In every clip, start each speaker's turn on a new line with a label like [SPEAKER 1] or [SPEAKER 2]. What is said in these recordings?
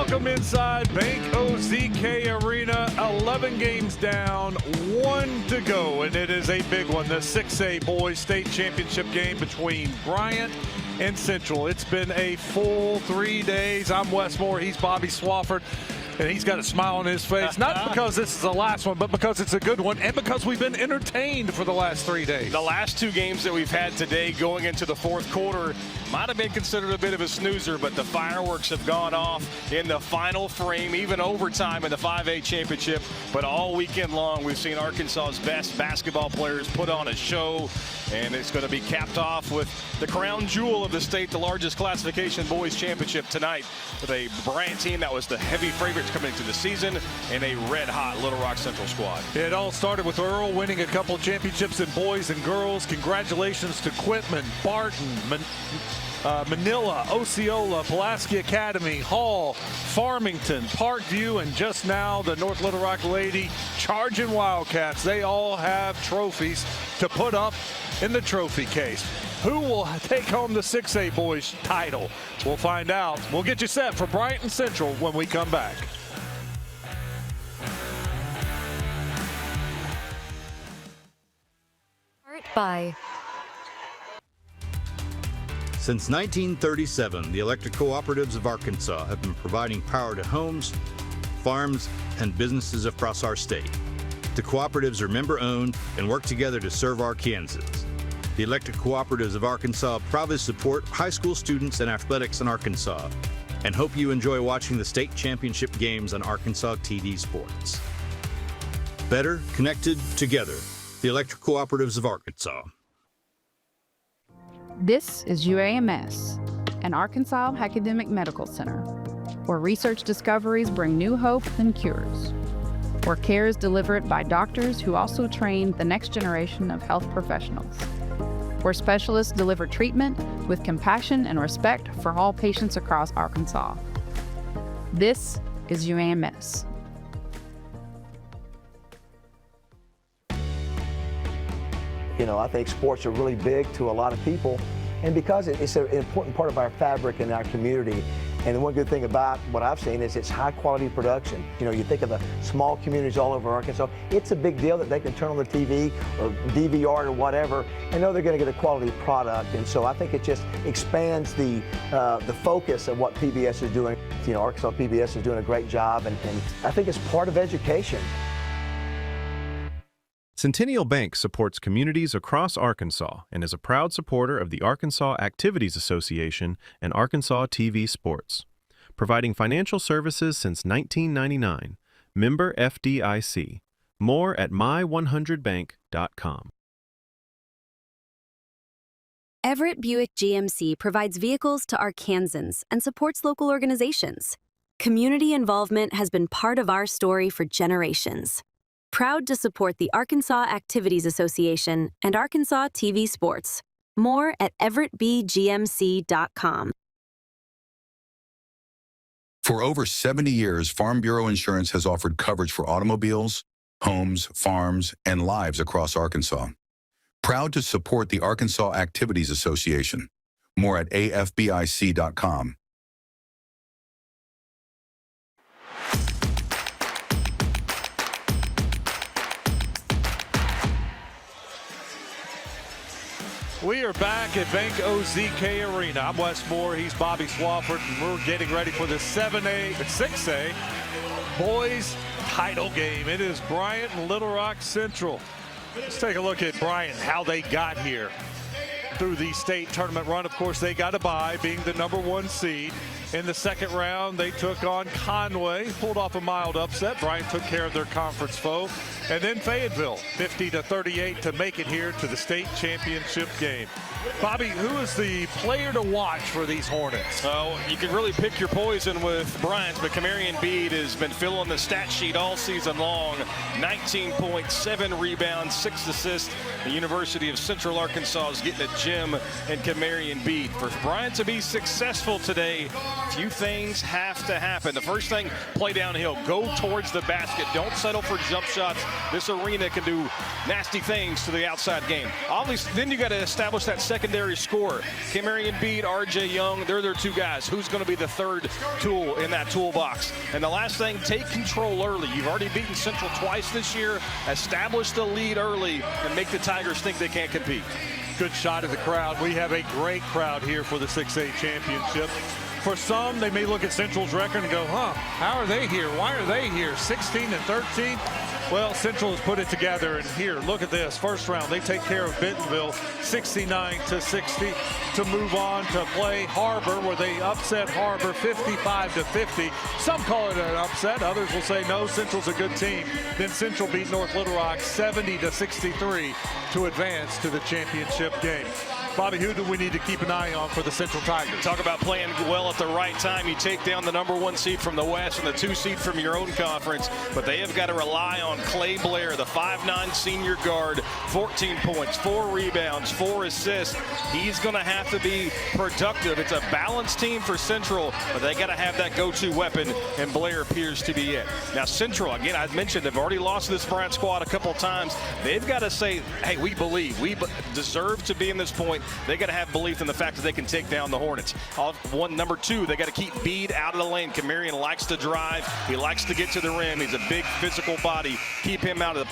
[SPEAKER 1] Welcome inside Bank OZK Arena. 11 games down, 1 to go, and it is a big one. The 6A boys state championship game between Bryant and Central. It's been a full 3 days. I'm Wes Moore. He's Bobby Swafford. And he's got a smile on his face, not because this is the last one, but because it's a good one and because we've been entertained for the last 3 days.
[SPEAKER 2] The last 2 games that we've had today going into the fourth quarter might have been considered a bit of a snoozer, but the fireworks have gone off in the final frame, even overtime in the 5A championship. But all weekend long, we've seen Arkansas's best basketball players put on a show, and it's going to be capped off with the crown jewel of the state, the largest classification boys championship tonight, with a Bryant team that was the heavy favorites coming into the season and a red-hot Little Rock Central squad.
[SPEAKER 1] It all started with Earl winning a couple championships in boys and girls. Congratulations to Quitman, Barton, Manila, Osceola, Pulaski Academy, Hall, Farmington, Parkview, and just now the North Little Rock Lady Charging Wildcats. They all have trophies to put up in the trophy case. Who will take home the 6A boys title? We'll find out. We'll get you set for Bryant and Central when we come back.
[SPEAKER 3] By.
[SPEAKER 4] Since 1937, the electric cooperatives of Arkansas have been providing power to homes, farms, and businesses across our state. The cooperatives are member-owned and work together to serve Arkansans. The electric cooperatives of Arkansas proudly support high school students and athletics in Arkansas, and hope you enjoy watching the state championship games on Arkansas TV Sports. Better connected together. The electric cooperatives of Arkansas.
[SPEAKER 5] This is UAMS, an Arkansas academic medical center, where research discoveries bring new hope and cures, where care is delivered by doctors who also train the next generation of health professionals, where specialists deliver treatment with compassion and respect for all patients across Arkansas. This is UAMS.
[SPEAKER 6] You know, I think sports are really big to a lot of people, and because it's an important part of our fabric in our community. And the one good thing about what I've seen is it's high quality production. You know, you think of the small communities all over Arkansas, it's a big deal that they can turn on the TV or DVR or whatever and know they're going to get a quality product. And so I think it just expands the focus of what PBS is doing. You know, Arkansas PBS is doing a great job, and I think it's part of education.
[SPEAKER 7] Centennial Bank supports communities across Arkansas and is a proud supporter of the Arkansas Activities Association and Arkansas TV Sports, providing financial services since 1999. Member FDIC. More at my100bank.com.
[SPEAKER 3] Everett Buick GMC provides vehicles to Arkansans and supports local organizations. Community involvement has been part of our story for generations. Proud to support the Arkansas Activities Association and Arkansas TV Sports. More at everettbgmc.com.
[SPEAKER 8] For over 70 years, Farm Bureau Insurance has offered coverage for automobiles, homes, farms, and lives across Arkansas. Proud to support the Arkansas Activities Association. More at afbic.com.
[SPEAKER 1] We are back at Bank OZK Arena. I'm Wes Moore. He's Bobby Swafford, and we're getting ready for the 6A boys title game. It is Bryant and Little Rock Central. Let's take a look at Bryant, how they got here through the state tournament run. Of course, they got a bye, being the #1 seed. In the second round, they took on Conway, pulled off a mild upset. Bryant took care of their conference foe. And then Fayetteville, 50-38 to make it here to the state championship game. Bobby, who is the player to watch for these Hornets?
[SPEAKER 2] Oh, you can really pick your poison with Bryant, but Kamarian Bede has been filling the stat sheet all season long. 19 points, 7 rebounds, 6 assists. The University of Central Arkansas is getting a gem in Kamarian Bede. For Bryant to be successful today, Few things have to happen. The first thing, play downhill. Go towards the basket. Don't settle for jump shots. This arena can do nasty things to the outside game. Obviously, then you got to establish that secondary scorer. Cameron Embiid, RJ Young, they're their two guys. Who's going to be the third tool in that toolbox? And the last thing, take control early. You've already beaten Central twice this year. Establish the lead early and make the Tigers think they can't compete.
[SPEAKER 1] Good shot of the crowd. We have a great crowd here for the 6A championship. For some, they may look at Central's record and go, how are they here? Why are they here? 16-13? Well, Central has put it together, and here, look at this. First round, they take care of Bentonville 69-60 to move on to play Harbor, where they upset Harbor 55-50. Some call it an upset. Others will say, no, Central's a good team. Then Central beat North Little Rock 70-63 to advance to the championship game. Bobby, who do we need to keep an eye on for the Central Tigers?
[SPEAKER 2] Talk about playing well at the right time. You take down the #1 seed from the West and the 2 seed from your own conference, but they have got to rely on Clay Blair, the 5'9" senior guard, 14 points, 4 rebounds, 4 assists. He's going to have to be productive. It's a balanced team for Central, but they got to have that go-to weapon, and Blair appears to be it. Now, Central, again, I mentioned they've already lost this Bryant squad a couple of times. They've got to say, hey, we believe. We deserve to be in this point. They got to have belief in the fact that they can take down the Hornets. Number 2, they got to keep Bede out of the lane. Camarion likes to drive. He likes to get to the rim. He's a big physical body. Keep him out of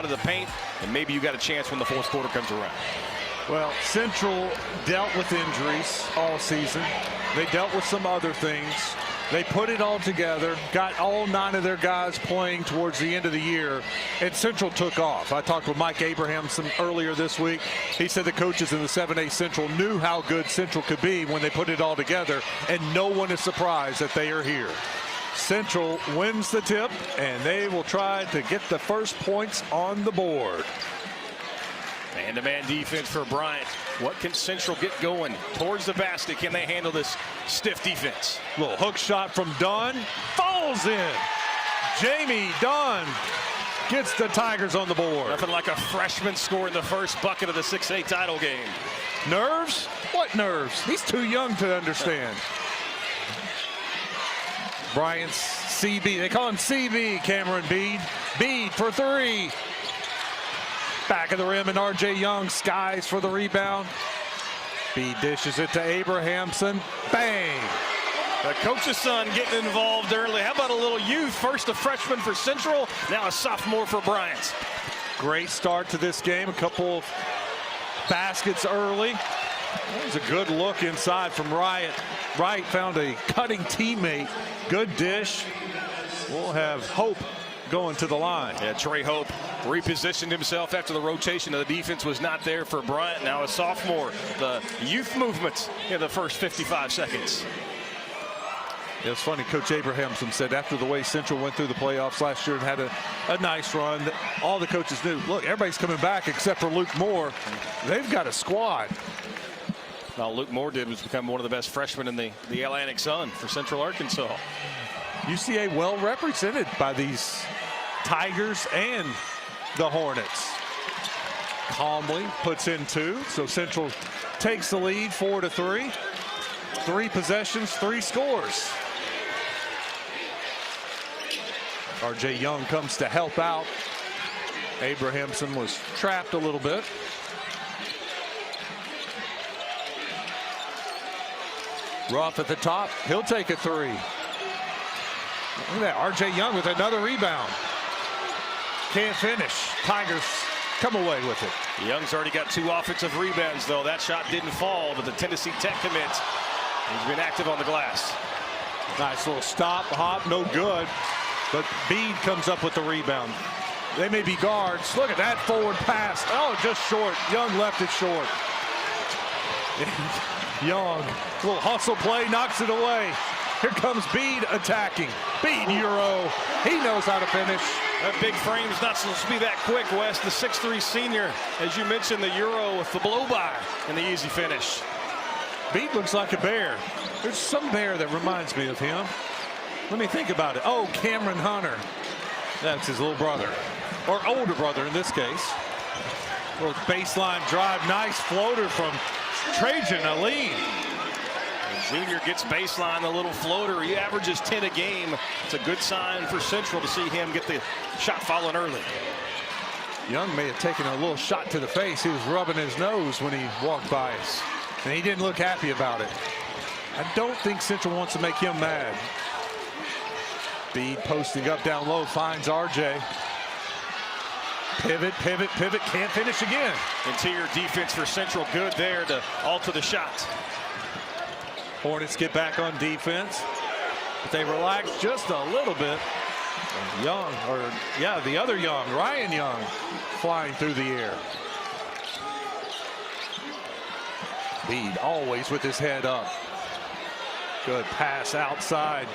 [SPEAKER 2] the paint, and maybe you got a chance when the fourth quarter comes around.
[SPEAKER 1] Well, Central dealt with injuries all season. They dealt with some other things. They put it all together, got all 9 of their guys playing towards the end of the year, and Central took off. I talked with Mike Abrahamson earlier this week. He said the coaches in the 7A Central knew how good Central could be when they put it all together, and no one is surprised that they are here. Central wins the tip, and they will try to get the first points on the board.
[SPEAKER 2] Man-to-man defense for Bryant. What can Central get going towards the basket? Can they handle this stiff defense?
[SPEAKER 1] Little hook shot from Dunn. Falls in. Jamie Dunn gets the Tigers on the board.
[SPEAKER 2] Nothing like a freshman scoring the first bucket of the 6A title game.
[SPEAKER 1] Nerves? What nerves? He's too young to understand. Bryant's CB. They call him CB, Cameron Bede. Bede for 3. Back of the rim, and RJ Young skies for the rebound. Bede dishes it to Abrahamson. Bang!
[SPEAKER 2] The coach's son getting involved early. How about a little youth? First a freshman for Central, now a sophomore for Bryant.
[SPEAKER 1] Great start to this game. A couple of baskets early. That was a good look inside from Wright. Wright found a cutting teammate. Good dish. We'll have Hope going to the line.
[SPEAKER 2] Yeah, Trey Hope repositioned himself after the rotation of the defense was not there for Bryant. Now a sophomore. The youth movement in the first 55 seconds.
[SPEAKER 1] It's funny, Coach Abrahamson said after the way Central went through the playoffs last year and had a nice run, that all the coaches knew, look, everybody's coming back except for Luke Moore. They've got a squad.
[SPEAKER 2] All Luke Moore did was become one of the best freshmen in the Atlantic Sun for Central Arkansas.
[SPEAKER 1] UCA well represented by these Tigers and the Hornets. Calmly puts in 2, so Central takes the lead 4-3. 3 possessions, 3 scores. RJ Young comes to help out. Abrahamson was trapped a little bit. Ruff at the top, he'll take a 3. Look at that, RJ Young with another rebound. Can't finish. Tigers come away with it.
[SPEAKER 2] Young's already got 2 offensive rebounds, though. That shot didn't fall, but the Tennessee Tech commit. He's been active on the glass.
[SPEAKER 1] Nice little stop, hop, no good. But Bede comes up with the rebound. They may be guards. Look at that forward pass. Oh, just short. Young left it short. Young, little hustle play, knocks it away. Here comes Bede attacking. Bede Euro. He knows how to finish.
[SPEAKER 2] That big frame's not supposed to be that quick, Wes. The 6'3" senior, as you mentioned, the Euro with the blow-by and the easy finish.
[SPEAKER 1] Bede looks like a bear. There's some bear that reminds me of him. Let me think about it. Oh, Cameron Hunter. That's his little brother, or older brother in this case. Little baseline drive, nice floater from Trajan Aline.
[SPEAKER 2] Junior gets baseline, a little floater. He averages 10 a game. It's a good sign for Central to see him get the shot following early.
[SPEAKER 1] Young may have taken a little shot to the face. He was rubbing his nose when he walked by us, and he didn't look happy about it. I don't think Central wants to make him mad. Bede posting up down low, finds RJ. Pivot, pivot, pivot, can't finish again.
[SPEAKER 2] Interior defense for Central, good there to alter the shot.
[SPEAKER 1] Hornets get back on defense, but they relax just a little bit. Young, or yeah, the other Young, Ryan Young, flying through the air. Bede always with his head up. Good pass outside.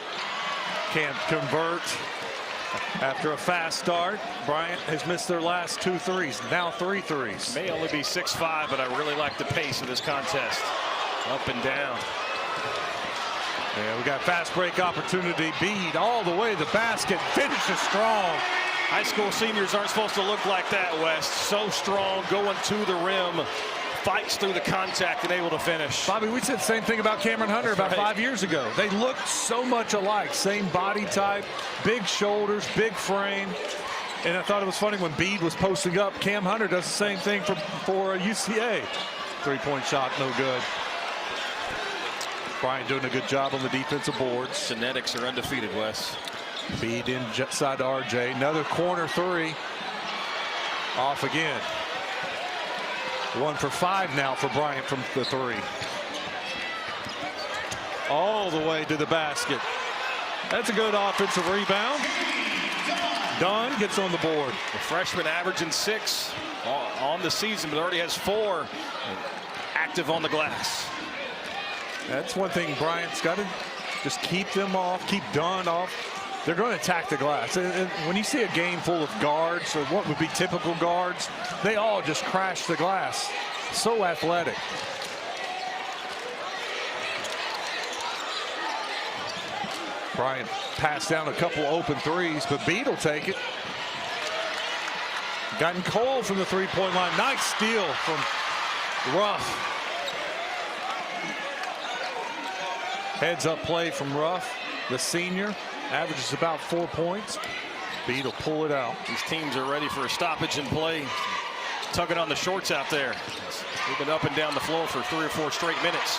[SPEAKER 1] Can't convert. After a fast start, Bryant has missed their last 2 threes, now 3 threes.
[SPEAKER 2] May only be 6'5", but I really like the pace of this contest. Up and down.
[SPEAKER 1] Yeah, we got fast break opportunity. Bede all the way to the basket, finishes strong.
[SPEAKER 2] High school seniors aren't supposed to look like that, West. So strong, going to the rim, fights through the contact and able to finish.
[SPEAKER 1] Bobby, we said the same thing about Cameron Hunter about 5 years ago. They looked so much alike, same body type, big shoulders, big frame. And I thought it was funny when Bede was posting up. Cam Hunter does the same thing for UCA. 3-point shot, no good. Bryant doing a good job on the defensive boards.
[SPEAKER 2] Genetics are undefeated, Wes.
[SPEAKER 1] Bede inside to RJ. Another corner 3. Off again. 1 for 5 now for Bryant from the 3. All the way to the basket. That's a good offensive rebound. Dunn gets on the board.
[SPEAKER 2] The freshman averaging 6 on the season, but already has 4 active on the glass.
[SPEAKER 1] That's one thing Bryant's got to just keep them off, keep Dunn off. They're going to attack the glass. And when you see a game full of guards, or what would be typical guards, they all just crash the glass. So athletic. Bryant passed down a couple open threes, but Bede will take it. Gotten cold from the 3-point line. Nice steal from Ruff. Heads up play from Ruff, the senior. Averages about 4 points. Bede will pull it out.
[SPEAKER 2] These teams are ready for a stoppage in play. Tugging on the shorts out there. They've been up and down the floor for 3 or 4 straight minutes.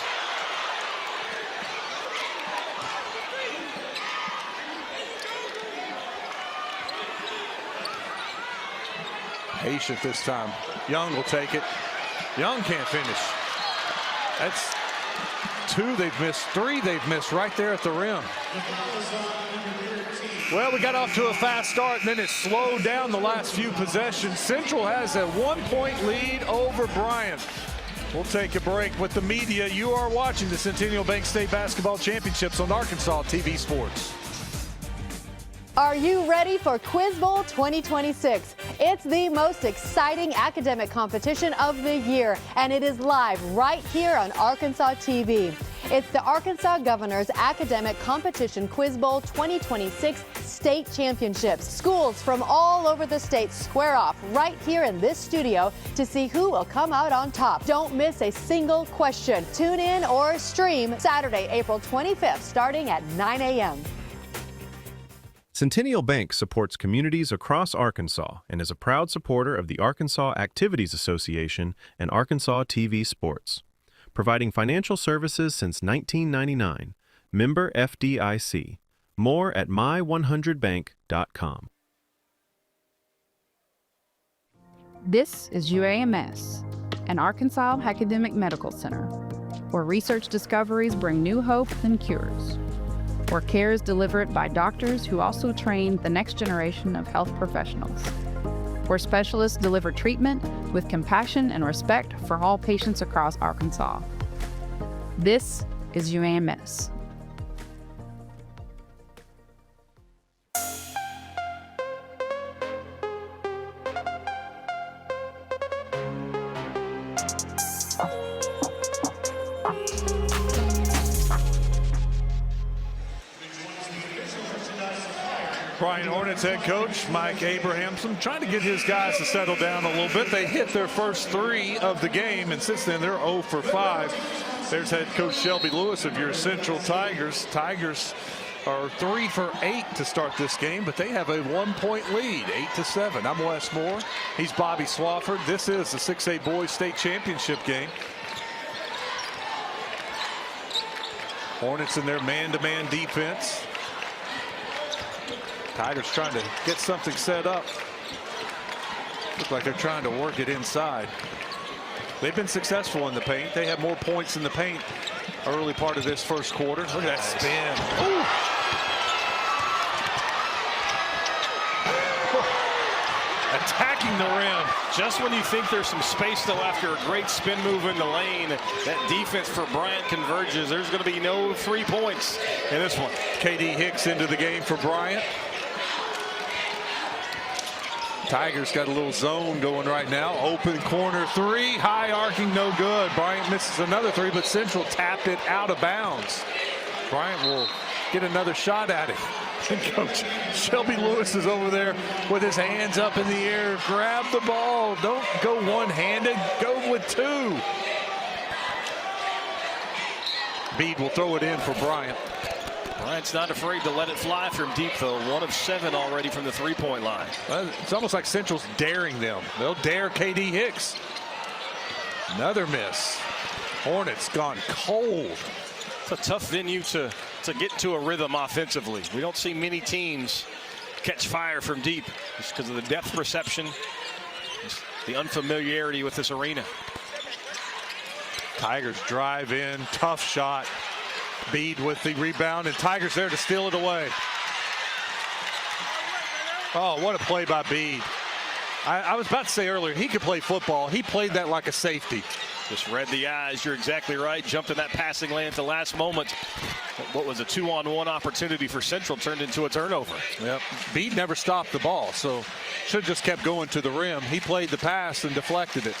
[SPEAKER 1] Patient this time. Young will take it. Young can't finish. That's 2 they've missed, 3 they've missed right there at the rim. Well, we got off to a fast start, and then it slowed down the last few possessions. Central has a 1-point lead over Bryant. We'll take a break with the media. You are watching the Centennial Bank State Basketball Championships on Arkansas TV Sports.
[SPEAKER 9] Are you ready for Quiz Bowl 2026? It's the most exciting academic competition of the year, and it is live right here on Arkansas TV. It's the Arkansas Governor's Academic Competition Quiz Bowl 2026 State Championships. Schools from all over the state square off right here in this studio to see who will come out on top. Don't miss a single question. Tune in or stream Saturday, April 25th, starting at 9 a.m.
[SPEAKER 7] Centennial Bank supports communities across Arkansas and is a proud supporter of the Arkansas Activities Association and Arkansas TV Sports. Providing financial services since 1999. Member FDIC. More at my100bank.com.
[SPEAKER 5] This is UAMS, an Arkansas Academic Medical Center, where research discoveries bring new hope and cures, where care is delivered by doctors who also train the next generation of health professionals, where specialists deliver treatment with compassion and respect for all patients across Arkansas. This is UAMS.
[SPEAKER 1] Bryant Hornets head coach Mike Abrahamson trying to get his guys to settle down a little bit. They hit their first 3 of the game, and since then they're 0 for 5. There's head coach Shelby Lewis of your Central Tigers. Tigers are 3 for 8 to start this game, but they have a 1-point lead, 8-7. I'm Wes Moore. He's Bobby Swafford. This is the 6A Boys State Championship game. Hornets in their man-to-man defense. Tigers trying to get something set up. Look like they're trying to work it inside. They've been successful in the paint. They have more points in the paint early part of this first quarter. Look at that spin. Ooh. Attacking the rim.
[SPEAKER 2] Just when you think there's some space, though, after a great spin move in the lane, that defense for Bryant converges. There's going to be no 3 points in this one.
[SPEAKER 1] KD Hicks into the game for Bryant. Tigers got a little zone going right now. Open corner three. High arcing, no good. Bryant misses another three, but Central tapped it out of bounds. Bryant will get another shot at it. And Coach Shelby Lewis is over there with his hands up in the air. Grab the ball. Don't go one-handed. Go with two. Bede will throw it in for Bryant.
[SPEAKER 2] Bryant's not afraid to let it fly from deep, though. 1 of 7 already from the 3-point line.
[SPEAKER 1] Well, it's almost like Central's daring them. They'll dare KD Hicks. Another miss. Hornets gone cold.
[SPEAKER 2] It's a tough venue to get to a rhythm offensively. We don't see many teams catch fire from deep just because of the depth perception, the unfamiliarity with this arena.
[SPEAKER 1] Tigers drive in, tough shot. Bede with the rebound, and Tigers there to steal it away. Oh, what a play by Bede. I was about to say earlier, he could play football. He played that like a safety.
[SPEAKER 2] Just read the eyes. You're exactly right. Jumped in that passing lane at the last moment. What was a 2-on-1 opportunity for Central turned into a turnover.
[SPEAKER 1] Yep. Bede never stopped the ball, so should have just kept going to the rim. He played the pass and deflected it.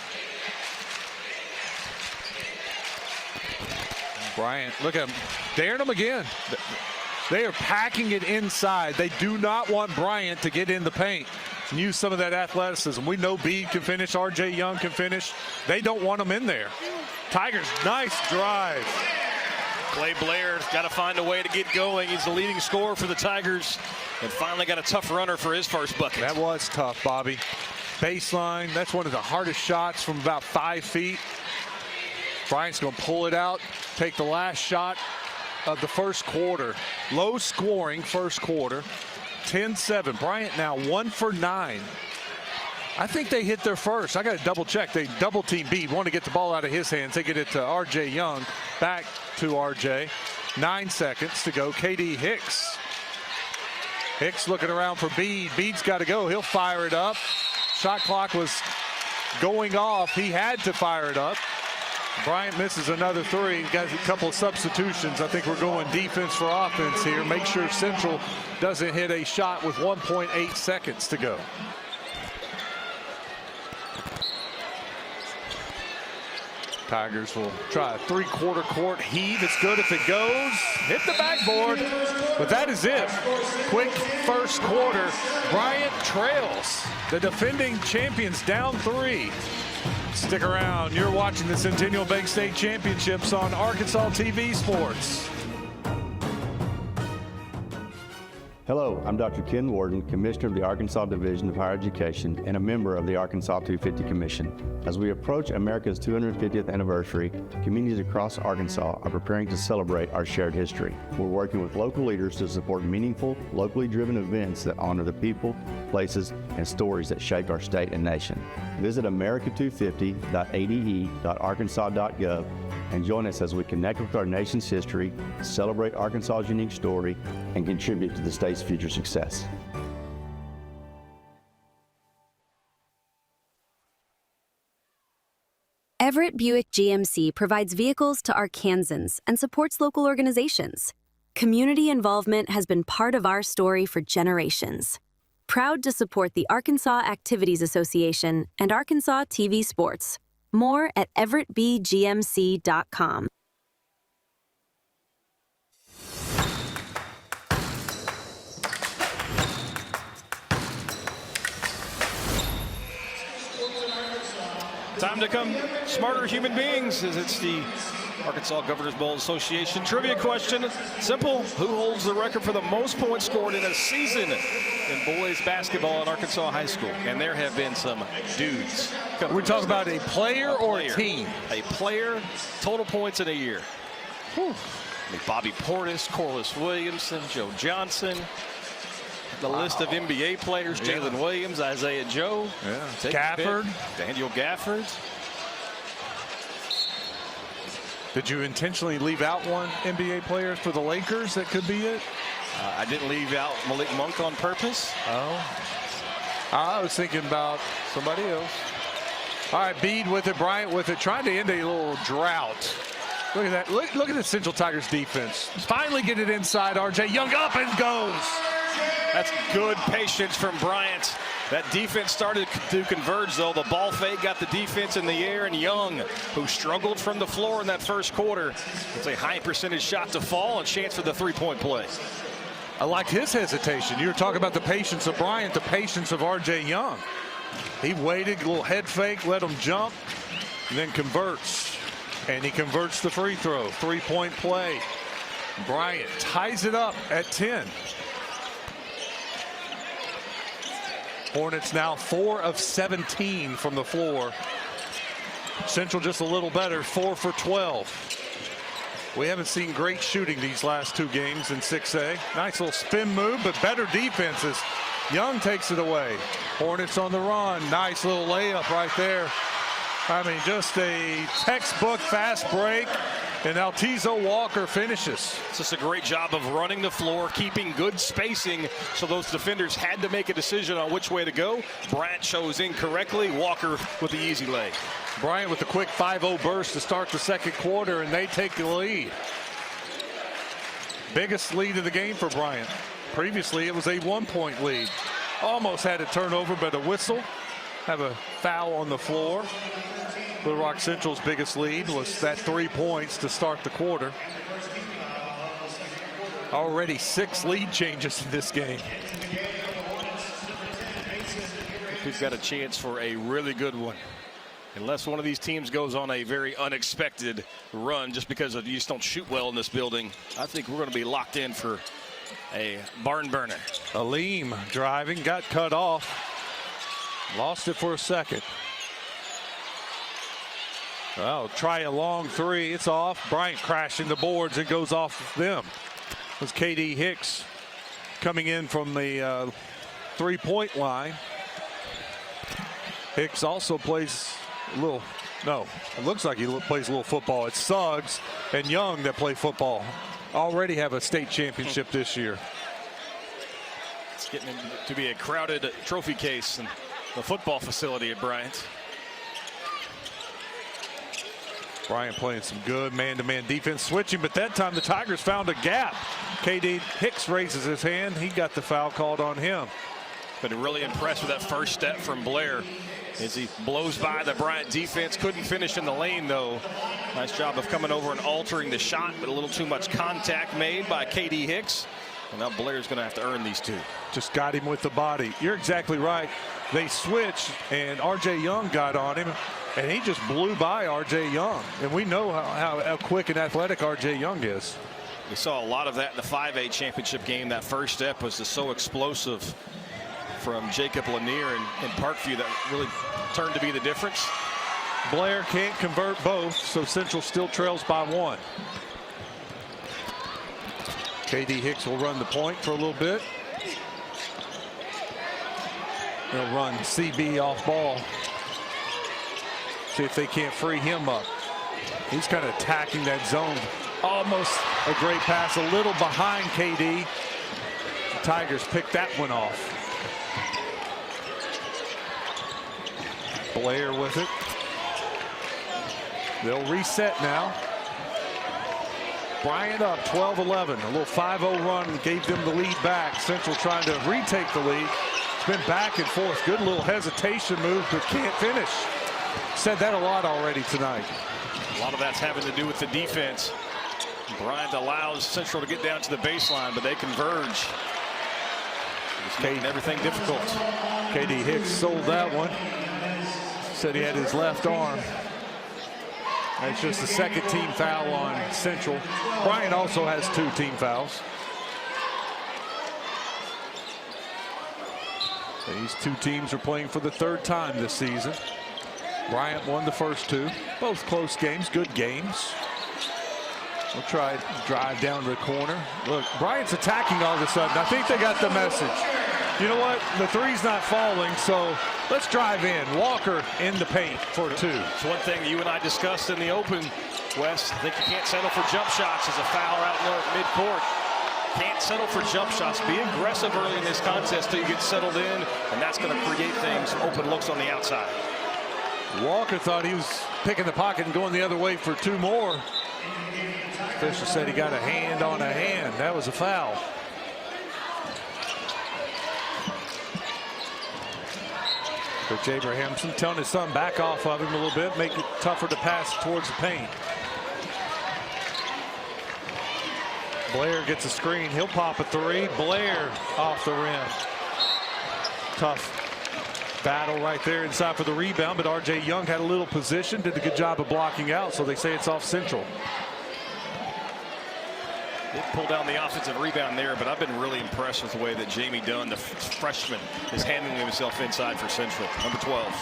[SPEAKER 1] Bryant, look at him, daring him again. They are packing it inside. They do not want Bryant to get in the paint and use some of that athleticism. We know Bede can finish, RJ Young can finish. They don't want him in there. Tigers, nice drive.
[SPEAKER 2] Clay Blair got to find a way to get going. He's the leading scorer for the Tigers and finally got a tough runner for his first bucket.
[SPEAKER 1] That was tough, Bobby. Baseline, that's one of the hardest shots from about 5 feet. Bryant's going to pull it out, take the last shot of the first quarter. Low scoring first quarter, 10-7. Bryant now 1 for 9. I think they hit their first. I got to double check. They double team Bede. Want to get the ball out of his hands. They get it to RJ Young. Back to RJ. 9 seconds to go. KD Hicks. Hicks looking around for Bede. Bede's got to go. He'll fire it up. Shot clock was going off. He had to fire it up. Bryant misses another three. Got a couple of substitutions. I think we're going defense for offense here. Make sure Central doesn't hit a shot with 1.8 seconds to go. Tigers will try a 3/4 court heave. It's good if it goes. Hit the backboard. But that is it. Quick first quarter. Bryant trails. The defending champions down 3. Stick around. You're watching the Centennial Bank State Championships on Arkansas TV Sports.
[SPEAKER 10] Hello, I'm Dr. Ken Warden, Commissioner of the Arkansas Division of Higher Education and a member of the Arkansas 250 Commission. As we approach America's 250th anniversary, communities across Arkansas are preparing to celebrate our shared history. We're working with local leaders to support meaningful, locally driven events that honor the people, places, and stories that shaped our state and nation. Visit america250.ade.arkansas.gov and join us as we connect with our nation's history, celebrate Arkansas's unique story, and contribute to the state's future success.
[SPEAKER 3] Everett Buick GMC provides vehicles to Arkansans and supports local organizations. Community involvement has been part of our story for generations. Proud to support the Arkansas Activities Association and Arkansas TV Sports. More at everettbgmc.com.
[SPEAKER 2] Time to become smarter human beings as it's the Arkansas Governors Bowl Association trivia question. Simple. Who holds the record for the most points scored in a season in boys basketball at Arkansas High School? And there have been some dudes.
[SPEAKER 1] We're talking about a player or a team?
[SPEAKER 2] A player, total points in a year. Whew. Bobby Portis, Corliss Williamson, Joe Johnson. The list of NBA players: Jalen Williams, Isaiah Joe,
[SPEAKER 1] Gafford,
[SPEAKER 2] Daniel Gafford.
[SPEAKER 1] Did you intentionally leave out one NBA player for the Lakers? That could be it.
[SPEAKER 2] I didn't leave out Malik Monk on purpose.
[SPEAKER 1] Oh, I was thinking about somebody else. All right, Bede with it, Bryant with it, trying to end a little drought. Look at that. Look at the Central Tigers defense. Finally get it inside. RJ Young up and goes.
[SPEAKER 2] That's good patience from Bryant. That defense started to converge, though. The ball fake got the defense in the air, and Young, who struggled from the floor in that first quarter, it's a high percentage shot to fall, and chance for the three-point play.
[SPEAKER 1] I like his hesitation. You were talking about the patience of Bryant, the patience of RJ Young. He waited, a little head fake, let him jump, and then converts. And he converts the free throw. Three-point play. Bryant ties it up at 10. Hornets now 4 of 17 from the floor. Central just a little better, 4 for 12. We haven't seen great shooting these last 2 games in 6A. Nice little spin move, but better defenses. Young takes it away. Hornets on the run. Nice little layup right there. I mean, just a textbook fast break, and Altizo Walker finishes.
[SPEAKER 2] It's just a great job of running the floor, keeping good spacing, so those defenders had to make a decision on which way to go. Bryant chose incorrectly. Walker with the easy lay.
[SPEAKER 1] Bryant with the quick 5-0 burst to start the second quarter, and they take the lead. Biggest lead of the game for Bryant. Previously, it was a 1-point lead. Almost had a turnover, but a whistle. Have a foul on the floor. Little Rock Central's biggest lead was that 3 points to start the quarter. Already 6 lead changes in this game.
[SPEAKER 2] We've got a chance for a really good one. Unless one of these teams goes on a very unexpected run just because you just don't shoot well in this building, I think we're going to be locked in for a barn burner.
[SPEAKER 1] Aleem driving, got cut off. Lost it for a second. Well, try a long 3. It's off. Bryant crashing the boards and goes off them. It was KD Hicks coming in from the 3-point line. Hicks also plays a little, no, it looks like he plays a little football. It's Suggs and Young that play football. Already have a state championship this year.
[SPEAKER 2] It's getting to be a crowded trophy case in the football facility at Bryant.
[SPEAKER 1] Bryant playing some good man-to-man defense, switching, but that time the Tigers found a gap. KD Hicks raises his hand. He got the foul called on him.
[SPEAKER 2] Been really impressed with that first step from Blair as he blows by the Bryant defense. Couldn't finish in the lane, though. Nice job of coming over and altering the shot, but a little too much contact made by KD Hicks. And now Blair's going to have to earn these 2.
[SPEAKER 1] Just got him with the body. You're exactly right. They switched, and RJ Young got on him, and he just blew by RJ Young. And we know how quick and athletic RJ Young is.
[SPEAKER 2] We saw a lot of that in the 5A championship game. That first step was just so explosive from Jacob Lanier in Parkview that really turned to be the difference.
[SPEAKER 1] Blair can't convert both, so Central still trails by 1. KD Hicks will run the point for a little bit. They'll run CB off ball. See if they can't free him up. He's kind of attacking that zone. Almost a great pass, a little behind KD. The Tigers pick that one off. Blair with it. They'll reset now. Bryant up 12-11. A little 5-0 run gave them the lead back. Central trying to retake the lead. It's been back and forth. Good little hesitation move, but can't finish. Said that a lot already tonight.
[SPEAKER 2] A lot of that's having to do with the defense. Bryant allows Central to get down to the baseline, but they converge. It's making everything difficult.
[SPEAKER 1] KD Hicks sold that one. Said he had his left arm. That's just the second team foul on Central. Bryant also has 2 team fouls. These 2 teams are playing for the 3rd time this season. Bryant won the first 2. Both close games, good games. We'll try to drive down to the corner. Look, Bryant's attacking all of a sudden. I think they got the message. You know what? The three's not falling, so let's drive in. Walker in the paint for 2.
[SPEAKER 2] It's one thing you and I discussed in the open, Wes. I think you can't settle for jump shots as a foul out in midcourt. Can't settle for jump shots. Be aggressive early in this contest till you get settled in, and that's going to create things, open looks on the outside.
[SPEAKER 1] Walker thought he was picking the pocket and going the other way for 2 more. Official said he got a hand on a hand. That was a foul. Coach Abrahamson telling his son back off of him a little bit, make it tougher to pass towards the paint. Blair gets a screen. He'll pop a 3. Blair off the rim. Tough battle right there inside for the rebound, but R.J. Young had a little position, did a good job of blocking out, so they say it's off Central.
[SPEAKER 2] Did pull down the offensive rebound there, but I've been really impressed with the way that Jamie Dunn, the freshman, is handling himself inside for Central. Number 12.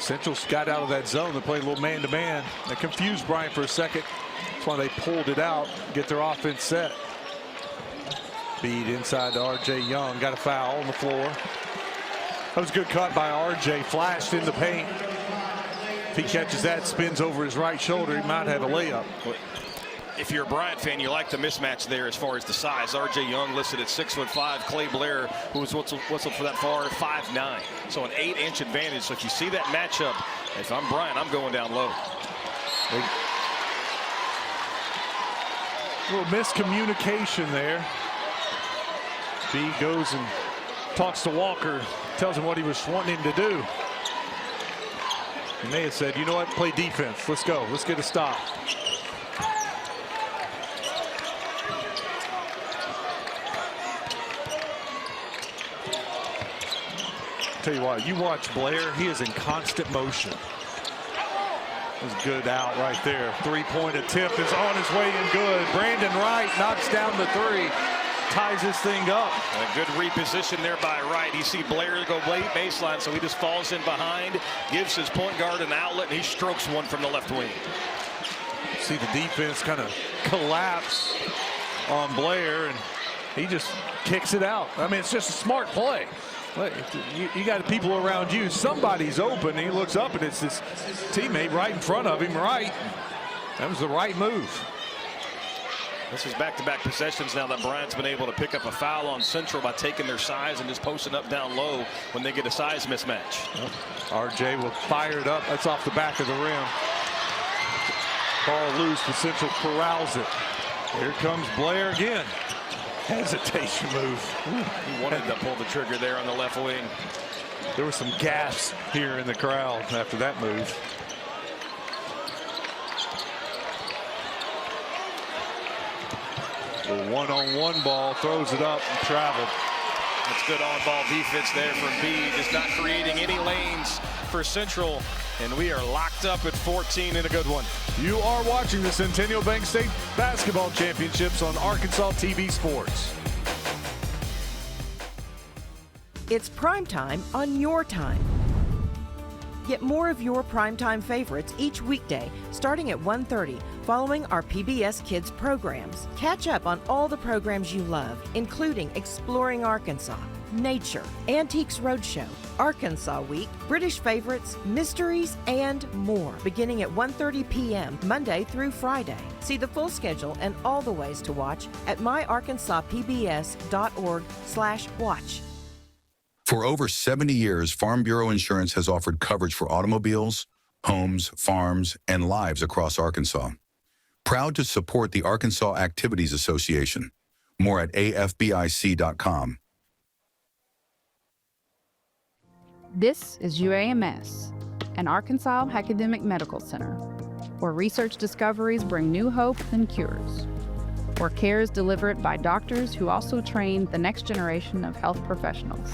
[SPEAKER 1] Central's got out of that zone. They played a little man-to-man. They confused Bryant for a second. That's why they pulled it out, get their offense set. Beat inside to R.J. Young. Got a foul on the floor. That was a good cut by R.J. Flashed in the paint. If he catches that, spins over his right shoulder, he might have a layup.
[SPEAKER 2] If you're a Bryant fan, you like the mismatch there as far as the size. R.J. Young listed at 6'5". Clay Blair, who was whistled for that far, 5'9". So an 8-inch advantage. So if you see that matchup, if I'm Bryant, I'm going down low.
[SPEAKER 1] A little miscommunication there. B goes and talks to Walker, tells him what he was wanting him to do. He may have said, you know what, play defense. Let's go. Let's get a stop. Tell you what, you watch Blair, he is in constant motion. It was good out right there. 3-point attempt is on his way and good. Brandon Wright knocks down the 3. Ties this thing up.
[SPEAKER 2] A good reposition there by Wright. You see Blair go late baseline, so he just falls in behind, gives his point guard an outlet, and he strokes one from the left wing.
[SPEAKER 1] See the defense kind of collapse on Blair, and he just kicks it out. I mean, it's just a smart play. You got people around you. Somebody's open, and he looks up, and it's his teammate right in front of him. Right. That was the right move.
[SPEAKER 2] This is back-to-back possessions now that Bryant's been able to pick up a foul on Central by taking their size and just posting up down low when they get a size mismatch.
[SPEAKER 1] R.J. will fire it up. That's off the back of the rim. Ball loose, but Central corrals it. Here comes Blair again. Hesitation move.
[SPEAKER 2] He wanted to pull the trigger there on the left wing.
[SPEAKER 1] There was some gas here in the crowd after that move. The one-on-one ball, throws it up and traveled.
[SPEAKER 2] That's good on-ball defense there from B, just not creating any lanes for Central, and we are locked up at 14 in a good one.
[SPEAKER 1] You are watching the Centennial Bank State Basketball Championships on Arkansas TV Sports.
[SPEAKER 11] It's primetime on your time. Get more of your primetime favorites each weekday starting at 1:30 following our PBS Kids programs. Catch up on all the programs you love, including Exploring Arkansas, Nature, Antiques Roadshow, Arkansas Week, British Favorites, Mysteries, and more, beginning at 1:30 p.m. Monday through Friday. See the full schedule and all the ways to watch at myarkansaspbs.org/watch.
[SPEAKER 8] For over 70 years, Farm Bureau Insurance has offered coverage for automobiles, homes, farms, and lives across Arkansas. Proud to support the Arkansas Activities Association. More at afbic.com.
[SPEAKER 5] This is UAMS, an Arkansas Academic Medical Center, where research discoveries bring new hope and cures, where care is delivered by doctors who also train the next generation of health professionals,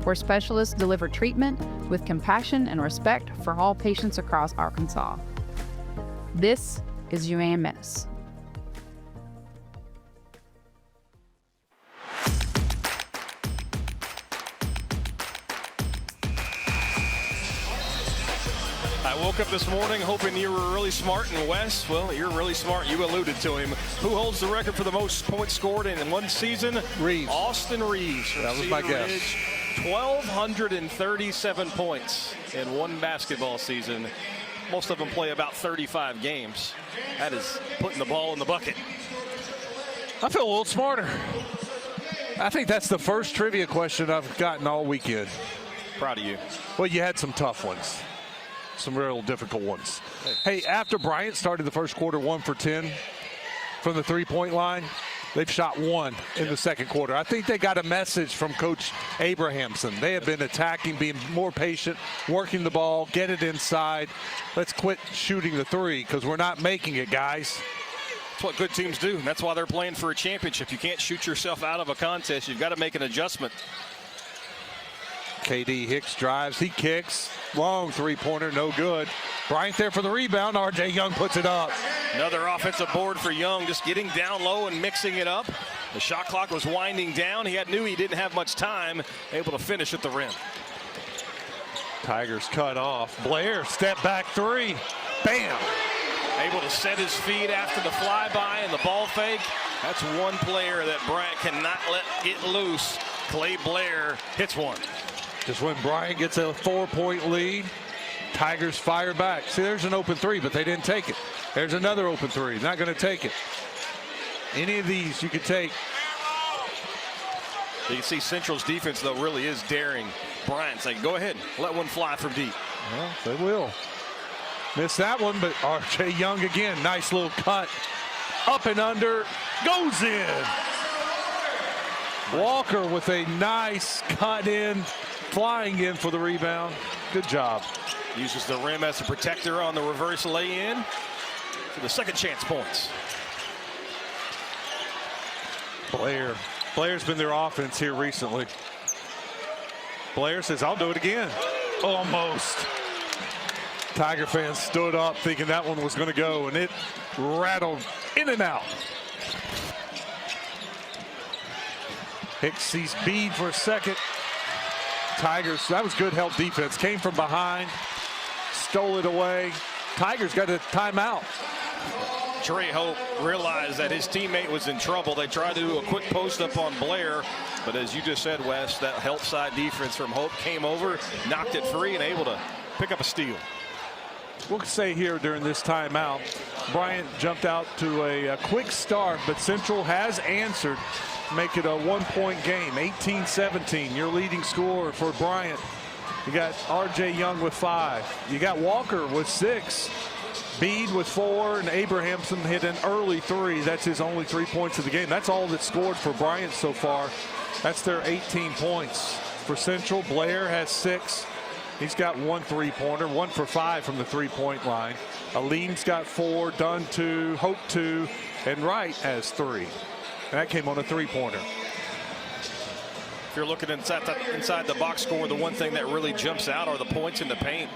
[SPEAKER 5] where specialists deliver treatment with compassion and respect for all patients across Arkansas. This is UAMS.
[SPEAKER 2] I woke up this morning hoping you were really smart, and Wes, well, you're really smart. You alluded to him. Who holds the record for the most points scored in one season?
[SPEAKER 1] Reeves.
[SPEAKER 2] Austin Reeves.
[SPEAKER 1] That was my guess.
[SPEAKER 2] 1,237 points in one basketball season. Most of them play about 35 games. That is putting the ball in the bucket.
[SPEAKER 1] I feel a little smarter. I think that's the first trivia question I've gotten all weekend.
[SPEAKER 2] Proud of you.
[SPEAKER 1] Well, you had some tough ones. Some real difficult ones. Hey, after Bryant started the first quarter 1 for 10 from the three-point line, they've shot 1 in the second quarter. I think they got a message from Coach Abrahamson. They have been attacking, being more patient, working the ball, get it inside. Let's quit shooting the three because we're not making it, guys.
[SPEAKER 2] That's what good teams do. That's why they're playing for a championship. You can't shoot yourself out of a contest. You've got to make an adjustment.
[SPEAKER 1] KD Hicks drives, he kicks, long three-pointer, no good. Bryant there for the rebound, RJ Young puts it up.
[SPEAKER 2] Another offensive board for Young, just getting down low and mixing it up. The shot clock was winding down. He knew he didn't have much time, able to finish at the rim.
[SPEAKER 1] Tigers cut off. Blair, step back three, bam.
[SPEAKER 2] Able to set his feet after the flyby and the ball fake. That's one player that Bryant cannot let get loose. Clay Blair hits one.
[SPEAKER 1] Just when Bryant gets a 4-point lead, Tigers fire back. See, there's an open three, but they didn't take it. There's another open three, not going to take it. Any of these you could take.
[SPEAKER 2] You can see Central's defense, though, really is daring Bryant. Say, go ahead, let one fly from deep.
[SPEAKER 1] Well, they will. Missed that one, but RJ Young again, nice little cut. Up and under, goes in. Walker with a nice cut in, flying in for the rebound. Good job.
[SPEAKER 2] Uses the rim as a protector on the reverse lay-in for the second chance points.
[SPEAKER 1] Blair's been their offense here recently. Blair says, I'll do it again. Almost. Tiger fans stood up thinking that one was going to go, and it rattled in and out. Hicks sees Bede for a second. Tigers, that was good help defense. Came from behind, stole it away. Tigers got a timeout.
[SPEAKER 2] Trey Hope realized that his teammate was in trouble. They tried to do a quick post up on Blair, but as you just said, Wes, that help side defense from Hope came over, knocked it free, and able to pick up a steal.
[SPEAKER 1] We'll say here during this timeout, Bryant jumped out to a quick start, but Central has answered. Make it a 1-point game, 18-17. Your leading scorer for Bryant. You got RJ Young with 5. You got Walker with 6. Bede with 4, and Abrahamson hit an early 3. That's his only 3 points of the game. That's all that's scored for Bryant so far. That's their 18 points. For Central, Blair has 6. He's got 1 3-pointer, 1 for 5 from the 3-point line. Aleem's got 4, Dunn 2, Hope 2, and Wright has 3. And that came on a 3-pointer.
[SPEAKER 2] If you're looking inside the box score, the one thing that really jumps out are the points in the paint.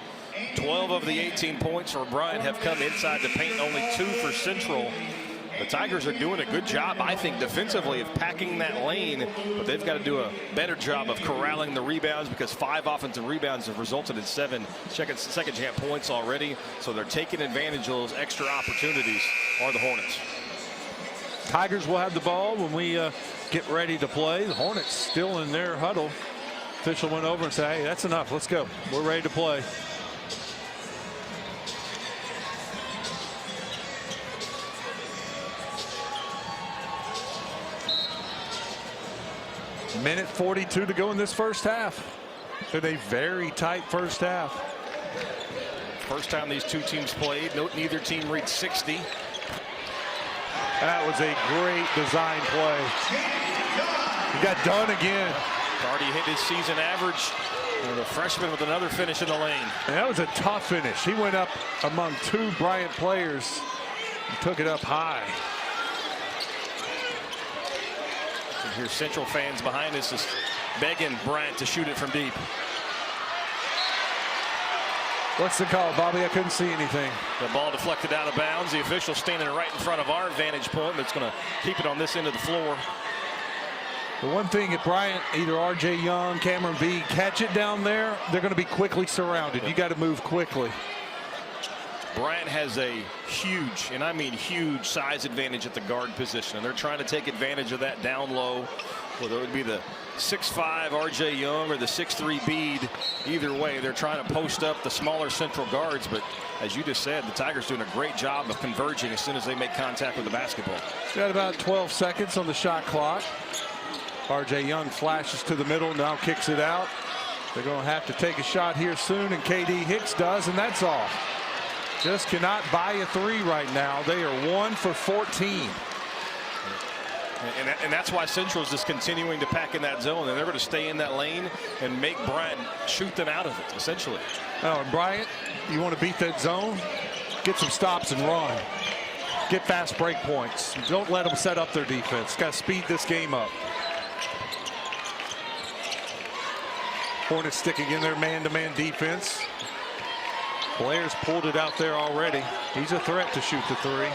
[SPEAKER 2] 12 of the 18 points for Bryant have come inside the paint, only 2 for Central. The Tigers are doing a good job, I think, defensively of packing that lane, but they've got to do a better job of corralling the rebounds because 5 offensive rebounds have resulted in 7 second chance points already. So they're taking advantage of those extra opportunities, are the Hornets.
[SPEAKER 1] Tigers will have the ball when we get ready to play. The Hornets still in their huddle. Official went over and said, hey, that's enough. Let's go. We're ready to play. Minute 42 to go in this first half. In a very tight first half.
[SPEAKER 2] First time these two teams played. Neither team reached 60.
[SPEAKER 1] That was a great design play. He got done again.
[SPEAKER 2] Already hit his season average. And the freshman with another finish in the lane.
[SPEAKER 1] And that was a tough finish. He went up among 2 Bryant players and took it up high.
[SPEAKER 2] And here's Central fans behind us. begging Bryant to shoot it from deep.
[SPEAKER 1] What's the call, Bobby? I couldn't see anything.
[SPEAKER 2] The ball deflected out of bounds. The official standing right in front of our vantage point, but it's going to keep it on this end of the floor.
[SPEAKER 1] The one thing, if Bryant, either R.J. Young, Cameron B, catch it down there, they're going to be quickly surrounded. You got to move quickly.
[SPEAKER 2] Bryant has a huge, and I mean huge, size advantage at the guard position, and they're trying to take advantage of that down low, whether it would be the 6'5" R.J. Young or the 6'3" Bede. Either way, they're trying to post up the smaller central guards, but as you just said, the Tigers doing a great job of converging as soon as they make contact with the basketball.
[SPEAKER 1] Got about 12 seconds on the shot clock. R.J. Young flashes to the middle, now kicks it out. They're going to have to take a shot here soon, and K.D. Hicks does, and that's all. Just cannot buy a three right now. They are 1 for 14.
[SPEAKER 2] And that's why Central is just continuing to pack in that zone, and they're going to stay in that lane and make Bryant shoot them out of it, essentially.
[SPEAKER 1] Oh, and Bryant, you want to beat that zone? Get some stops and run. Get fast break points. Don't let them set up their defense. Got to speed this game up. Hornets sticking in their man-to-man defense. Blair's pulled it out there already. He's a threat to shoot the three.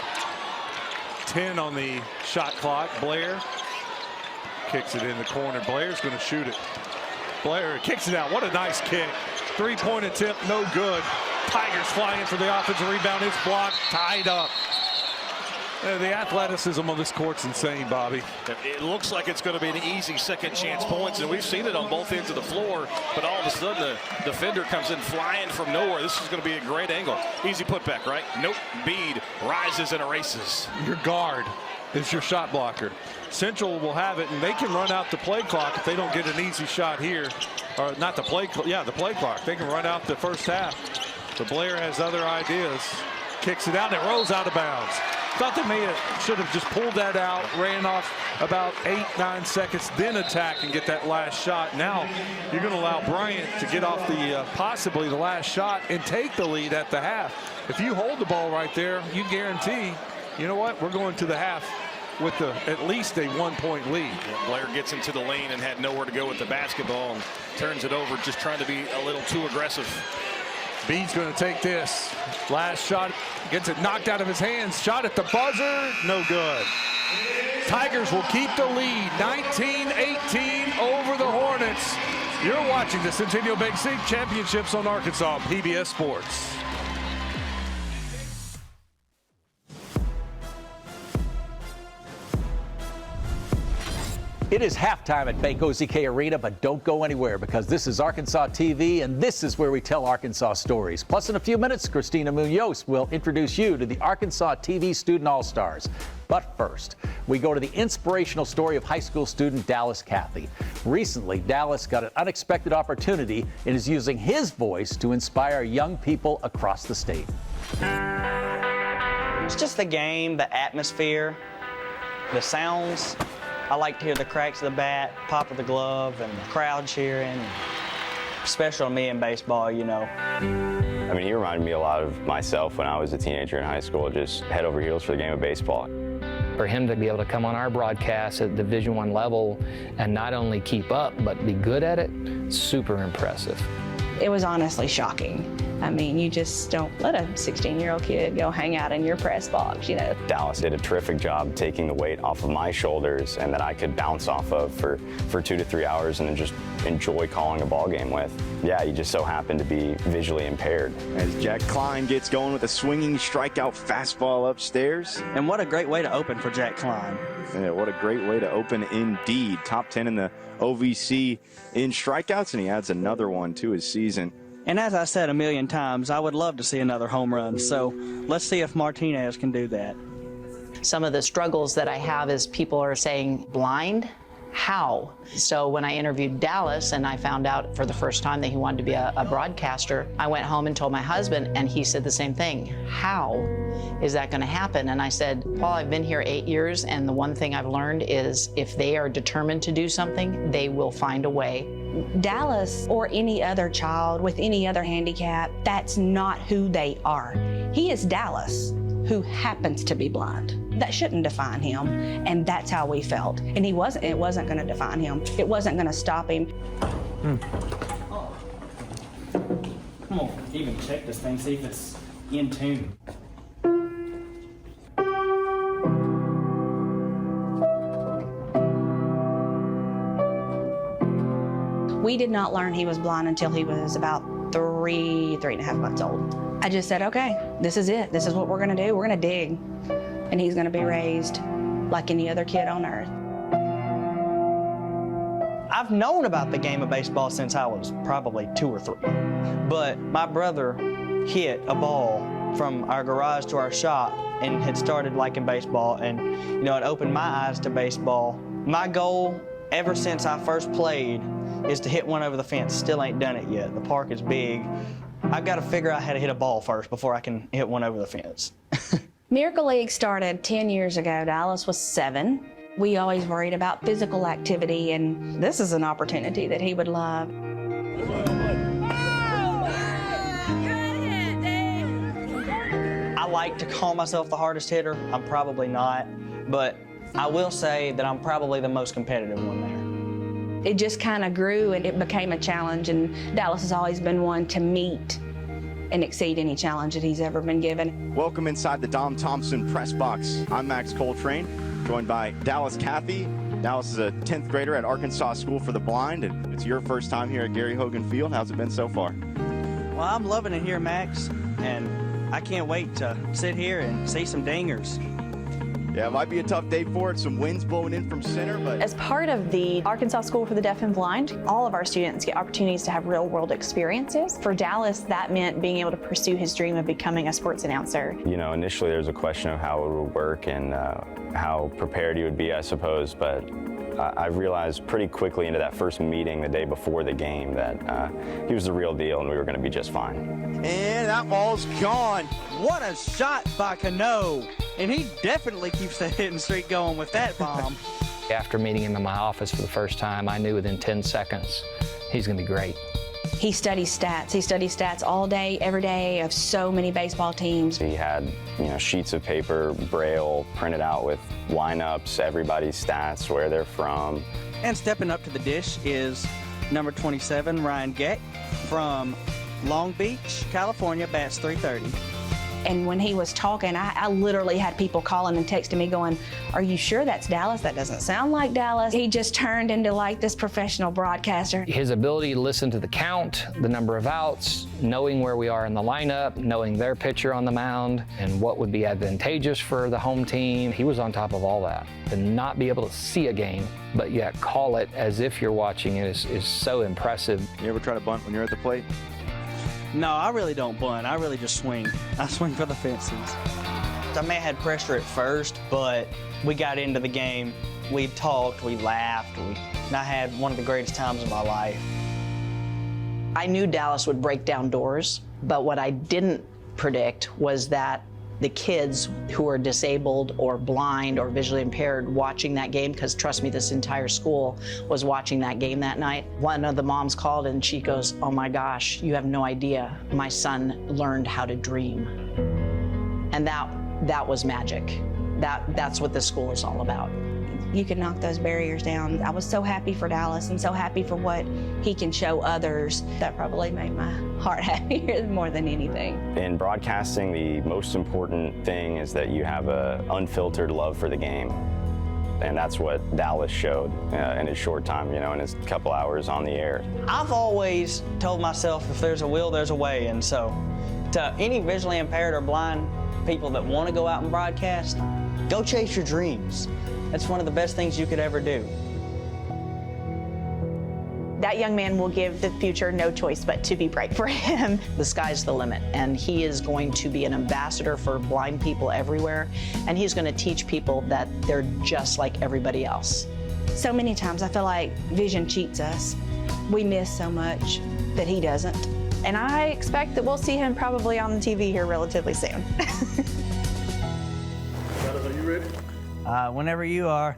[SPEAKER 1] 10 on the shot clock. Blair kicks it in the corner. Blair's going to shoot it. Blair kicks it out. What a nice kick. Three-point attempt, no good. Tigers flying for the offensive rebound. It's blocked, tied up. The athleticism of this court's insane, Bobby.
[SPEAKER 2] It looks like it's going to be an easy second chance points, and we've seen it on both ends of the floor, but all of a sudden the defender comes in flying from nowhere. This is going to be a great angle. Easy putback, right? Nope. Bede rises and erases.
[SPEAKER 1] Your guard is your shot blocker. Central will have it, and they can run out the play clock if they don't get an easy shot here. Or not the play clock. Yeah, the play clock. They can run out the first half. But Blair has other ideas. Kicks it out, and it rolls out of bounds. Thought they should have just pulled that out, ran off about 8-9 seconds, then attack and get that last shot. Now you're going to allow Bryant to get off the possibly the last shot and take the lead at the half. If you hold the ball right there, you guarantee, you know what, we're going to the half with at least a 1-point lead.
[SPEAKER 2] Yeah, Blair gets into the lane and had nowhere to go with the basketball and turns it over, just trying to be a little too aggressive.
[SPEAKER 1] Bede's going to take this. Last shot, gets it knocked out of his hands. Shot at the buzzer, no good. Tigers will keep the lead, 19-18 over the Hornets. You're watching the Centennial Bank State Championships on Arkansas PBS Sports.
[SPEAKER 12] It is halftime at Bank OZK Arena, but don't go anywhere because this is Arkansas TV, and this is where we tell Arkansas stories. Plus, in a few minutes, Christina Munoz will introduce you to the Arkansas TV Student All-Stars. But first, we go to the inspirational story of high school student Dallas Cathy. Recently, Dallas got an unexpected opportunity and is using his voice to inspire young people across the state.
[SPEAKER 13] It's just the game, the atmosphere, the sounds. I like to hear the cracks of the bat, pop of the glove, and the crowd cheering. Special to me in baseball, you know.
[SPEAKER 14] I mean, he reminded me a lot of myself when I was a teenager in high school, just head over heels for the game of baseball.
[SPEAKER 15] For him to be able to come on our broadcast at Division I level and not only keep up, but be good at it, super impressive.
[SPEAKER 16] It was honestly shocking. I mean, you just don't let a 16-year-old kid go hang out in your press box, you know.
[SPEAKER 14] Dallas did a terrific job taking the weight off of my shoulders and that I could bounce off of for 2 to 3 hours and then just enjoy calling a ball game with. Yeah, he just so happened to be visually impaired.
[SPEAKER 17] As Jack Klein gets going with a swinging strikeout fastball upstairs.
[SPEAKER 13] And what a great way to open for Jack Klein.
[SPEAKER 17] Yeah, what a great way to open indeed. Top 10 in the OVC in strikeouts, and he adds another one to his season.
[SPEAKER 13] And as I said a million times, I would love to see another home run. So let's see if Martinez can do that.
[SPEAKER 18] Some of the struggles that I have is people are saying, blind? How? So when I interviewed Dallas and I found out for the first time that he wanted to be a broadcaster, I went home and told my husband, and he said the same thing. How is that going to happen? And I said, Paul, I've been here 8 years, and the one thing I've learned is if they are determined to do something, they will find a way.
[SPEAKER 16] Dallas or any other child with any other handicap, that's not who they are. He is Dallas, who happens to be blind. That shouldn't define him, and that's how we felt. And it wasn't going to define him. It wasn't going to stop him.
[SPEAKER 19] Come on, even check this thing, see if it's in tune.
[SPEAKER 16] We did not learn he was blind until he was about 3.5 months old. I just said, okay, this is it. This is what we're gonna do. We're gonna dig, and he's gonna be raised like any other kid on earth.
[SPEAKER 13] I've known about the game of baseball since I was probably 2 or 3. But my brother hit a ball from our garage to our shop and had started liking baseball, and you know, it opened my eyes to baseball. My goal ever since I first played is to hit one over the fence. Still ain't done it yet. The park is big. I've got to figure out how to hit a ball first before I can hit one over the fence.
[SPEAKER 16] Miracle League started 10 years ago. Dallas was 7. We always worried about physical activity, and this is an opportunity that he would love.
[SPEAKER 13] I like to call myself the hardest hitter. I'm probably not, but I will say that I'm probably the most competitive one there.
[SPEAKER 16] It just kind of grew and it became a challenge, and Dallas has always been one to meet and exceed any challenge that he's ever been given.
[SPEAKER 17] Welcome inside the Dom Thompson press box. I'm Max Coltrane, joined by Dallas Cathy. Dallas is a 10th grader at Arkansas School for the Blind, and it's your first time here at Gary Hogan Field. How's it been so far?
[SPEAKER 13] Well, I'm loving it here, Max, and I can't wait to sit here and see some dingers.
[SPEAKER 17] Yeah, it might be a tough day for it. Some winds blowing in from center, but...
[SPEAKER 20] As part of the Arkansas School for the Deaf and Blind, all of our students get opportunities to have real-world experiences. For Dallas, that meant being able to pursue his dream of becoming a sports announcer.
[SPEAKER 14] You know, initially there was a question of how it would work and how prepared he would be, I suppose, but I realized pretty quickly into that first meeting the day before the game that he was the real deal and we were going to be just fine.
[SPEAKER 17] And that ball's gone.
[SPEAKER 13] What a shot by Cano. And he definitely keeps that hitting streak going with that bomb.
[SPEAKER 15] After meeting him in my office for the first time, I knew within 10 seconds he's going to be great.
[SPEAKER 16] He studies stats. He studies stats all day, every day of so many baseball teams.
[SPEAKER 14] He had, you know, sheets of paper, Braille, printed out with lineups, everybody's stats, where they're from.
[SPEAKER 13] And stepping up to the dish is number 27, Ryan Geck from Long Beach, California, bats .330.
[SPEAKER 16] And when he was talking, I literally had people calling and texting me going, are you sure that's Dallas? That doesn't sound like Dallas. He just turned into like this professional broadcaster.
[SPEAKER 15] His ability to listen to the count, the number of outs, knowing where we are in the lineup, knowing their pitcher on the mound, and what would be advantageous for the home team. He was on top of all that. To not be able to see a game, but yet call it as if you're watching it is so impressive.
[SPEAKER 17] You ever try to bunt when you're at the plate?
[SPEAKER 13] No, I really don't bunt. I really just swing. I swing for the fences. I may have had pressure at first, but we got into the game. We talked, we laughed, and I had one of the greatest times of my life.
[SPEAKER 18] I knew Dallas would break down doors, but what I didn't predict was that the kids who are disabled or blind or visually impaired watching that game, because trust me, this entire school was watching that game that night. One of the moms called and she goes, oh my gosh, you have no idea. My son learned how to dream. And that was magic. That's what this school is all about.
[SPEAKER 16] You can knock those barriers down. I was so happy for Dallas and so happy for what he can show others. That probably made my heart happier more than anything.
[SPEAKER 14] In broadcasting, the most important thing is that you have an unfiltered love for the game. And that's what Dallas showed in his short time, you know, in his couple hours on the air.
[SPEAKER 13] I've always told myself if there's a will, there's a way. And so to any visually impaired or blind people that want to go out and broadcast, go chase your dreams. That's one of the best things you could ever do.
[SPEAKER 20] That young man will give the future no choice but to be bright for him.
[SPEAKER 18] The sky's the limit, and he is going to be an ambassador for blind people everywhere, and he's going to teach people that they're just like everybody else.
[SPEAKER 16] So many times I feel like vision cheats us. We miss so much that he doesn't.
[SPEAKER 20] And I expect that we'll see him probably on the TV here relatively soon.
[SPEAKER 19] Are you ready?
[SPEAKER 13] Whenever you are.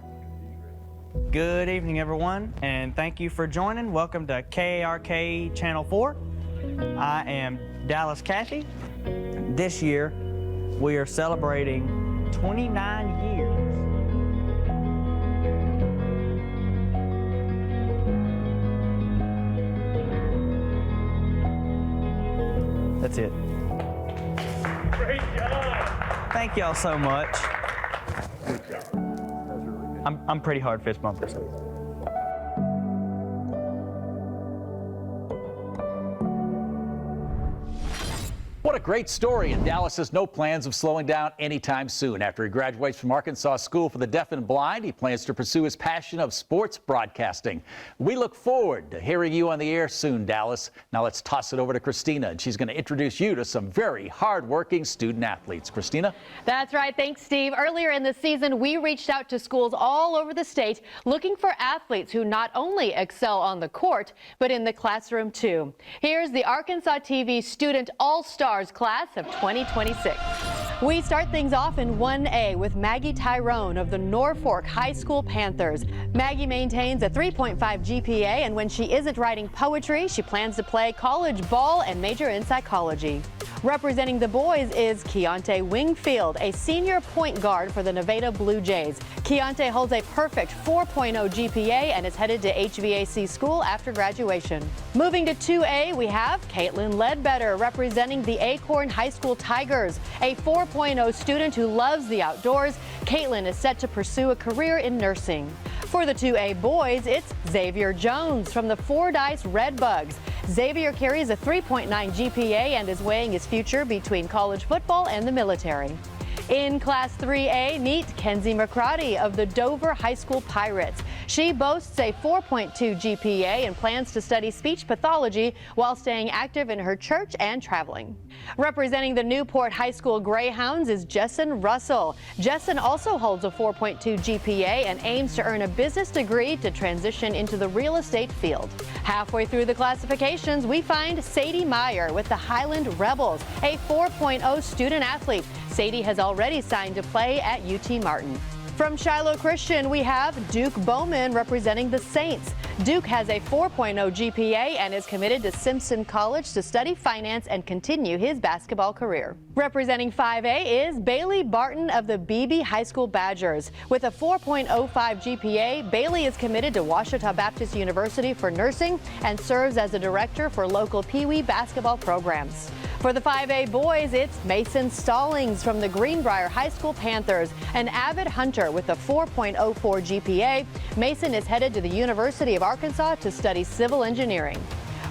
[SPEAKER 13] Good evening, everyone, and thank you for joining. Welcome to KARK Channel 4. I am Dallas Cathy. This year, we are celebrating 29 years. That's it.
[SPEAKER 19] Great job.
[SPEAKER 13] Thank y'all so much. I'm pretty hard fist bumper.
[SPEAKER 12] What a great story, and Dallas has no plans of slowing down anytime soon. After he graduates from Arkansas School for the Deaf and Blind, he plans to pursue his passion of sports broadcasting. We look forward to hearing you on the air soon, Dallas. Now let's toss it over to Christina, and she's going to introduce you to some very hard-working student athletes. Christina?
[SPEAKER 21] That's right. Thanks, Steve. Earlier in the season, we reached out to schools all over the state looking for athletes who not only excel on the court, but in the classroom, too. Here's the Arkansas TV Student All-Stars class of 2026. We start things off in 1A with Maggie Tyrone of the Norfolk High School Panthers. Maggie maintains a 3.5 GPA, and when she isn't writing poetry, she plans to play college ball and major in psychology. Representing the boys is Keontae Wingfield, a senior point guard for the Nevada Blue Jays. Keontae holds a perfect 4.0 GPA and is headed to HVAC school after graduation. Moving to 2A, we have Caitlin Ledbetter representing the Acorn High School Tigers. A 4.0 student who loves the outdoors, Caitlin is set to pursue a career in nursing. For the 2A boys, it's Xavier Jones from the Fordyce Redbugs. Xavier carries a 3.9 GPA and is weighing his future between college football and the military. In Class 3A, meet Kenzie McCrotty of the Dover High School Pirates. She boasts a 4.2 GPA and plans to study speech pathology while staying active in her church and traveling. Representing the Newport High School Greyhounds is Jesson Russell. Jesson also holds a 4.2 GPA and aims to earn a business degree to transition into the real estate field. Halfway through the classifications, we find Sadie Meyer with the Highland Rebels, a 4.0 student athlete. Sadie has already signed to play at UT Martin. From Shiloh Christian, we have Duke Bowman representing the Saints. Duke has a 4.0 GPA and is committed to Simpson College to study finance and continue his basketball career. Representing 5A is Bailey Barton of the Beebe High School Badgers. With a 4.05 GPA, Bailey is committed to Ouachita Baptist University for nursing and serves as a director for local Pee Wee basketball programs. For the 5A boys, it's Mason Stallings from the Greenbrier High School Panthers, an avid hunter with a 4.04 GPA. Mason is headed to the University of Arkansas to study civil engineering.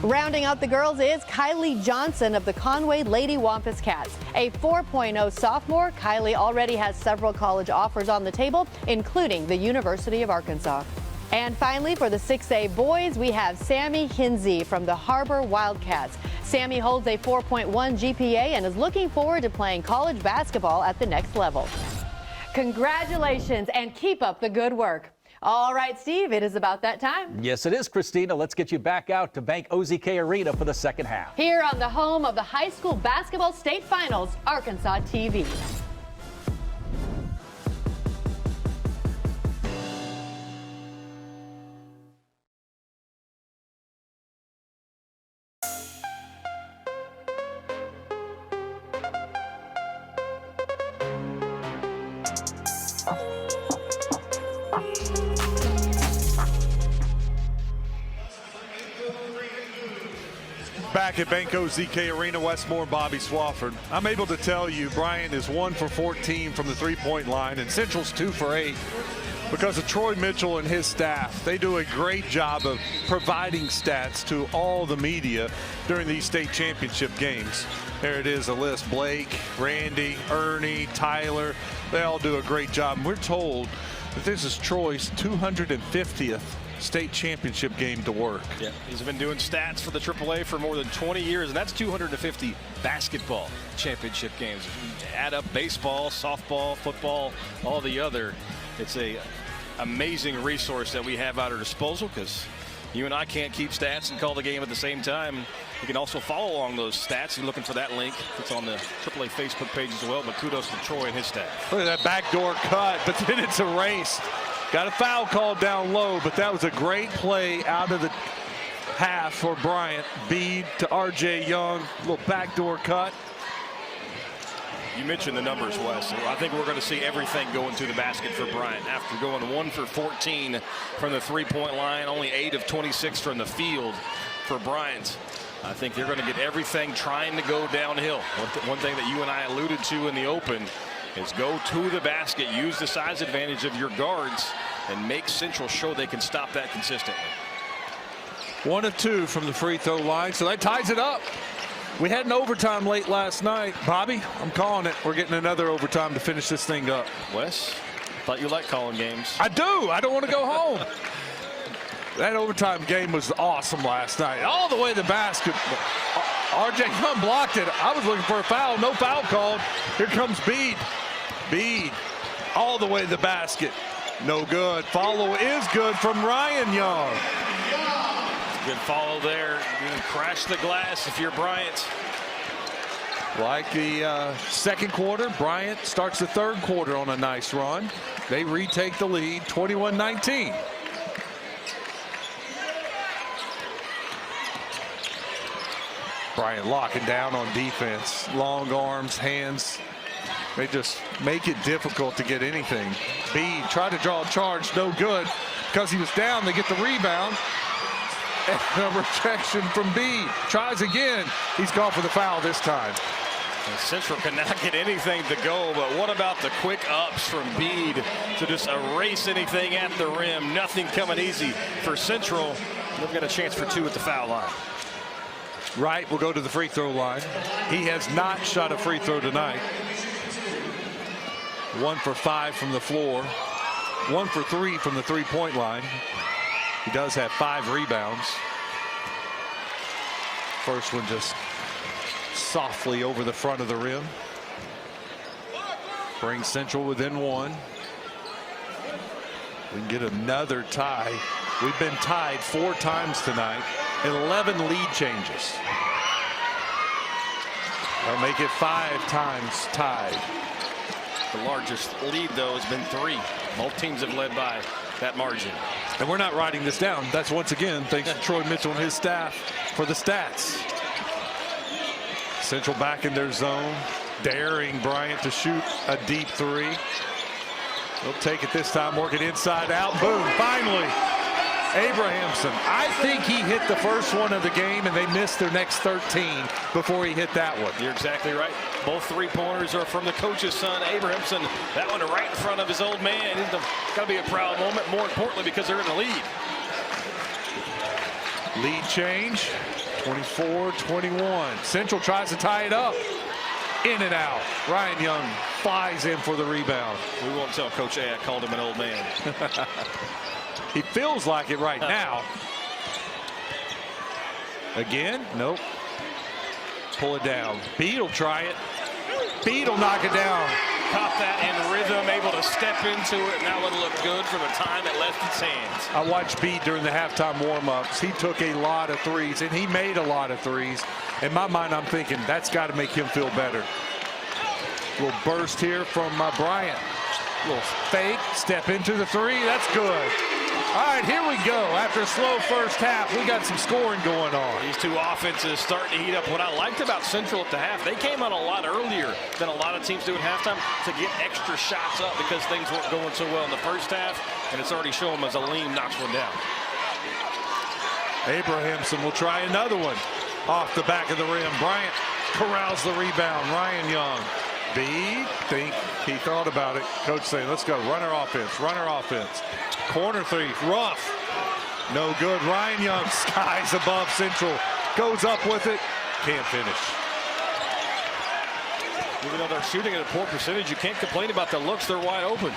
[SPEAKER 21] Rounding out the girls is Kylie Johnson of the Conway Lady Wampus Cats. A 4.0 sophomore, Kylie already has several college offers on the table, including the University of Arkansas. And finally, for the 6A boys, we have Sammy Hinsey from the Harbor Wildcats. Sammy holds a 4.1 GPA and is looking forward to playing college basketball at the next level. Congratulations and keep up the good work. All right, Steve, it is about that time.
[SPEAKER 12] Yes, it is, Christina. Let's get you back out to Bank OZK Arena for the second half.
[SPEAKER 21] Here on the home of the high school basketball state finals, Arkansas TV.
[SPEAKER 1] Back at Bank OZK Arena, Westmore, Bobby Swafford. I'm able to tell you Bryant is 1 for 14 from the three-point line, and Central's 2 for 8 because of Troy Mitchell and his staff. They do a great job of providing stats to all the media during these state championship games. There it is, a list. Blake, Randy, Ernie, Tyler, they all do a great job. And we're told that this is Troy's 250th state championship game to work.
[SPEAKER 2] Yeah, he's been doing stats for the AAA for more than 20 years, and that's 250 basketball championship games. Add up baseball, softball, football, all the other. It's a amazing resource that we have at our disposal because you and I can't keep stats and call the game at the same time. You can also follow along those stats. You're looking for that link. It's on the AAA Facebook page as well, but kudos to Troy and his staff.
[SPEAKER 1] Look at that backdoor cut, but then it's erased. Got a foul called down low, but that was a great play out of the half for Bryant. Bede to R.J. Young, little backdoor cut.
[SPEAKER 2] You mentioned the numbers, Wes. I think we're going to see everything going to the basket for Bryant. After going 1 for 14 from the three-point line, only 8 of 26 from the field for Bryant. I think they're going to get everything trying to go downhill. One thing that you and I alluded to in the open is go to the basket, use the size advantage of your guards, and make Central show they can stop that consistently.
[SPEAKER 1] 1 of 2 from the free throw line, so that ties it up. We had an overtime late last night. Bobby, I'm calling it. We're getting another overtime to finish this thing up.
[SPEAKER 2] Wes, thought you liked calling games.
[SPEAKER 1] I do. I don't want to go home. That overtime game was awesome last night. All the way to the basket. R.J. Young blocked it. I was looking for a foul. No foul called. Here comes Bede. Bede all the way to the basket. No good. Follow is good from Ryan Young.
[SPEAKER 2] Good follow there. You can crash the glass if you're Bryant.
[SPEAKER 1] Like the second quarter, Bryant starts the third quarter on a nice run. They retake the lead, 21-19. Bryant locking down on defense. Long arms, hands. They just make it difficult to get anything. Bede tried to draw a charge, no good. Because he was down, they get the rebound. And a rejection from Bede. Tries again. He's gone for the foul this time.
[SPEAKER 2] And Central cannot get anything to go, but what about the quick ups from Bede to just erase anything at the rim? Nothing coming easy for Central. They've got a chance for 2 at the foul line.
[SPEAKER 1] Wright will go to the free throw line. He has not shot a free throw tonight. 1 for 5 from the floor. 1 for 3 from the three-point line. He does have 5 rebounds. First one just softly over the front of the rim. Brings Central within 1. We can get another tie. We've been tied 4 times tonight. 11 lead changes. That'll make it 5 times tied.
[SPEAKER 2] The largest lead, though, has been 3. Both teams have led by that margin.
[SPEAKER 1] And we're not writing this down. That's once again thanks to Troy Mitchell and his staff for the stats. Central back in their zone, daring Bryant to shoot a deep 3. They'll take it this time, work it inside out. Boom, finally. Abrahamson. I think he hit the first one of the game, and they missed their next 13 before he hit that one.
[SPEAKER 2] You're exactly right. Both three-pointers are from the coach's son, Abrahamson. That one right in front of his old man. It's got to be a proud moment, more importantly, because they're in the lead.
[SPEAKER 1] Lead change, 24-21. Central tries to tie it up. In and out. Ryan Young flies in for the rebound.
[SPEAKER 2] We won't tell Coach A I called him an old man.
[SPEAKER 1] He feels like it right now. Again, nope. Pull it down. Bede will try it. Bede will knock it down.
[SPEAKER 2] Caught that in rhythm, able to step into it. Now it'll look good for the time it left its hands.
[SPEAKER 1] I watched Bede during the halftime warm-ups. He took a lot of threes, and he made a lot of threes. In my mind, I'm thinking that's got to make him feel better. Little burst here from Bryant. Little fake, step into the 3. That's good. All right, here we go. After a slow first half, we got some scoring going on.
[SPEAKER 2] These two offenses starting to heat up. What I liked about Central at the half, they came out a lot earlier than a lot of teams do at halftime to get extra shots up because things weren't going so well in the first half, and it's already showing as Aleem knocks one down.
[SPEAKER 1] Abrahamson will try another one off the back of the rim. Bryant corrals the rebound. Ryan Young. Bede, think he thought about it. Coach saying, let's go. Run our offense. Run our offense. Corner 3. Rough. No good. Ryan Young skies above Central. Goes up with it. Can't finish.
[SPEAKER 2] Even though they're shooting at a poor percentage, you can't complain about the looks. They're wide open.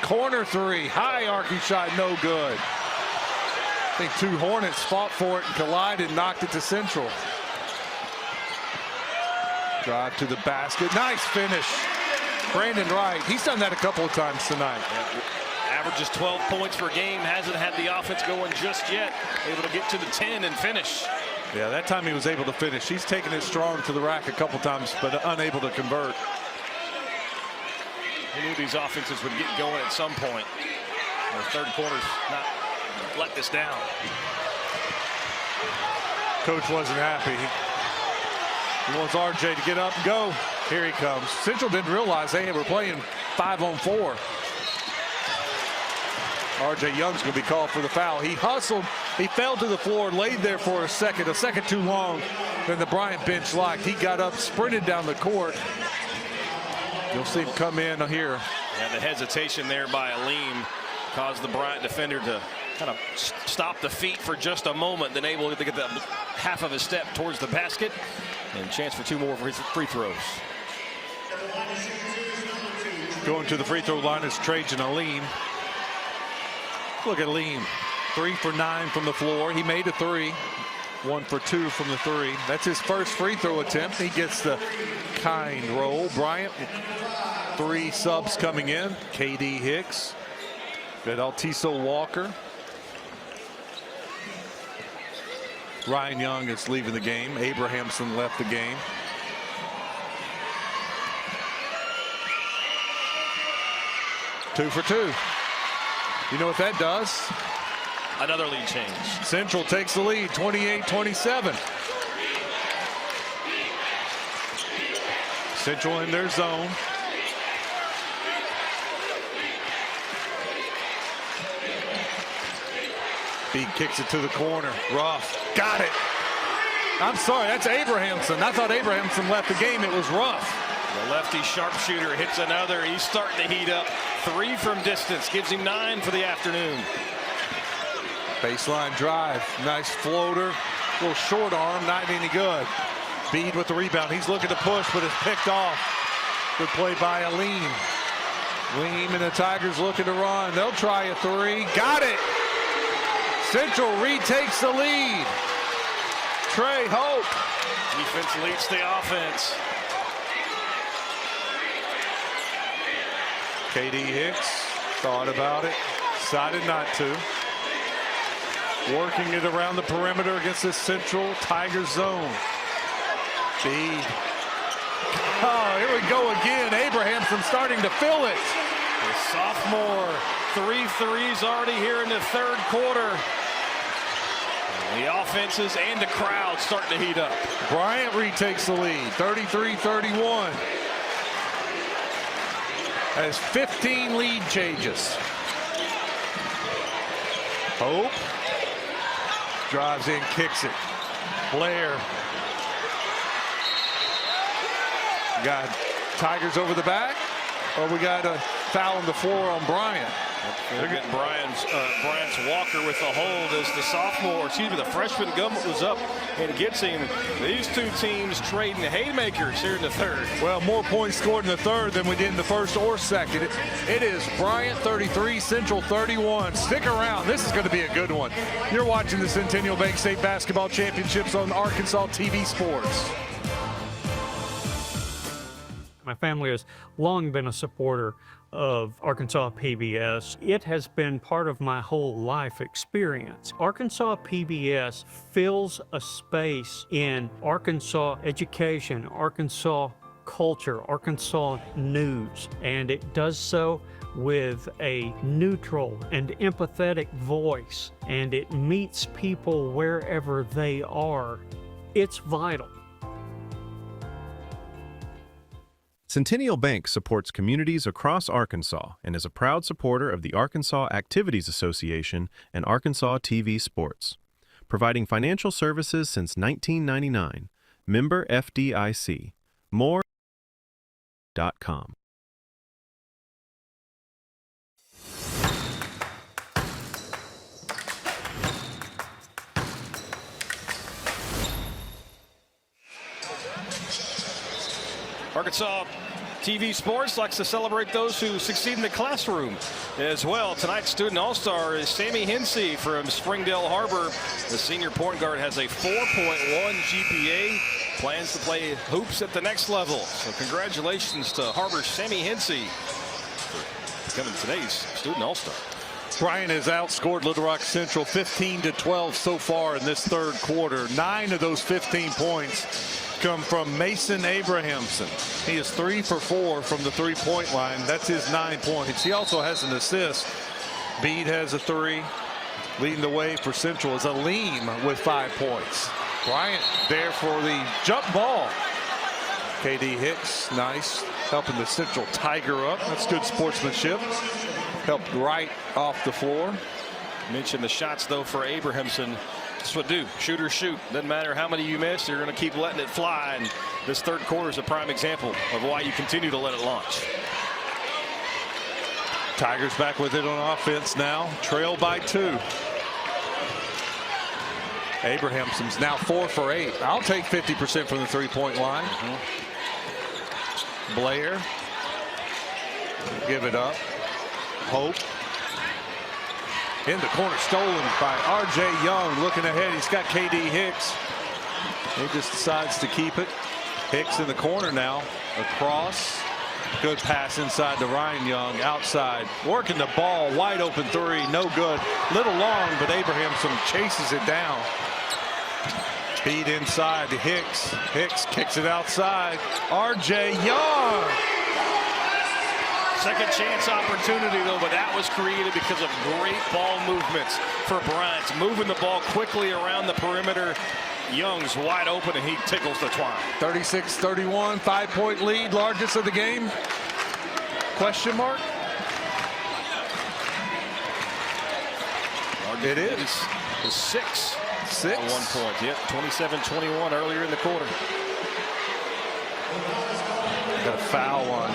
[SPEAKER 1] Corner 3. High arcing shot. No good. I think 2 Hornets fought for it and collided, knocked it to Central. Drive to the basket. Nice finish. Brandon Wright. He's done that a couple of times tonight.
[SPEAKER 2] Yeah. Averages 12 points per game. Hasn't had the offense going just yet. Able to get to the 10 and finish.
[SPEAKER 1] Yeah, that time he was able to finish. He's taken it strong to the rack a couple times, but unable to convert.
[SPEAKER 2] He knew these offenses would get going at some point. The third quarter's not let this down.
[SPEAKER 1] Coach wasn't happy. He wants RJ to get up and go. Here he comes. Central didn't realize they were playing 5-on-4. RJ Young's going to be called for the foul. He hustled. He fell to the floor, laid there for a second too long than the Bryant bench liked. He got up, sprinted down the court. You'll see him come in here.
[SPEAKER 2] And the hesitation there by Aleem caused the Bryant defender to kind of stop the feet for just a moment, then able to get that half of a step towards the basket. And chance for 2 more free throws.
[SPEAKER 1] Going to the free throw line is Trajan Aleem. Look at Aleem. 3 for 9 from the floor. He made a 3. 1 for 2 from the 3. That's his first free throw attempt. He gets the kind roll. Bryant, 3 subs coming in. KD Hicks. Got Altiso Walker. Ryan Young is leaving the game. Abrahamson left the game. Two for 2. You know what that does?
[SPEAKER 2] Another lead change.
[SPEAKER 1] Central takes the lead, 28-27. Central in their zone. Beat kicks it to the corner. Ruff. Got it. I'm sorry, that's Abrahamson. I thought Abrahamson left the game. It was Ruff.
[SPEAKER 2] The lefty sharpshooter hits another. He's starting to heat up. 3 from distance. Gives him 9 for the afternoon.
[SPEAKER 1] Baseline drive. Nice floater. A little short arm. Not any good. Bede with the rebound. He's looking to push, but it's picked off. Good play by Aleem. Aleem and the Tigers looking to run. They'll try a 3. Got it. Central retakes the lead. Trey Hope.
[SPEAKER 2] Defense leads the offense.
[SPEAKER 1] KD Hicks thought about it. Decided not to. Working it around the perimeter against the Central Tigers zone. Bede. Oh, here we go again. Abrahamson starting to fill it.
[SPEAKER 2] The sophomore, 3 threes already here in the 3rd quarter. The offenses and the crowd starting to heat up.
[SPEAKER 1] Bryant retakes the lead, 33-31. Has 15 lead changes. Hope drives in, kicks it. Blair. Got Tigers over the back, or we got a foul on the floor on Bryant.
[SPEAKER 2] They're getting Bryant's Walker with the hold as the freshman Gumbel was up and gets him. These 2 teams trading haymakers here in the 3rd.
[SPEAKER 1] Well, more points scored in the 3rd than we did in the 1st or 2nd. It is Bryant 33, Central 31. Stick around. This is going to be a good one. You're watching the Centennial Bank State Basketball Championships on Arkansas TV Sports.
[SPEAKER 4] My family has long been a supporter of Arkansas PBS. It has been part of my whole life experience. Arkansas PBS fills a space in Arkansas education, Arkansas culture, Arkansas news, and it does so with a neutral and empathetic voice, and it meets people wherever they are. It's vital.
[SPEAKER 7] Centennial Bank supports communities across Arkansas and is a proud supporter of the Arkansas Activities Association and Arkansas TV Sports. Providing financial services since 1999. Member FDIC. More.com.
[SPEAKER 2] Arkansas TV Sports likes to celebrate those who succeed in the classroom as well. Tonight's student all-star is Sammy Hensey from Springdale Harbor. The senior point guard has a 4.1 GPA. Plans to play hoops at the next level. So congratulations to Harbor's Sammy Hensey for becoming today's student all-star.
[SPEAKER 1] Bryant has outscored Little Rock Central 15-12 so far in this 3rd quarter. 9 of those 15 points come from Mason Abrahamson. He is 3 for 4 from the 3-point line. That's his 9 points. He also has an assist. Bede has a 3. Leading the way for Central is Aleem with 5 points. Bryant there for the jump ball. KD Hicks, nice, helping the Central Tiger up. That's good sportsmanship. Helped right off the floor.
[SPEAKER 2] Mentioned the shots, though, for Abrahamson. That's what do. Shoot or shoot. Doesn't matter how many you miss. You're going to keep letting it fly. And this third quarter is a prime example of why you continue to let it launch.
[SPEAKER 1] Tigers back with it on offense now. Trail by 2. Abrahamson's now 4 for 8. I'll take 50% from the three-point line. Blair. Give it up. Hope. In the corner, stolen by R.J. Young. Looking ahead, he's got KD Hicks. He just decides to keep it. Hicks in the corner now. Across. Good pass inside to Ryan Young. Outside. Working the ball. Wide open 3. No good. Little long, but Abrahamson chases it down. Feed inside to Hicks. Hicks kicks it outside. R.J. Young.
[SPEAKER 2] Second chance opportunity, though, but that was created because of great ball movements for Bryant. Moving the ball quickly around the perimeter. Young's wide open, and he tickles the twine.
[SPEAKER 1] 36-31, 5-point lead, largest of the game. Question mark? It is.
[SPEAKER 2] It's 6.
[SPEAKER 1] 6?
[SPEAKER 2] At 1 point, yep. 27-21 earlier in the quarter.
[SPEAKER 1] Got a foul on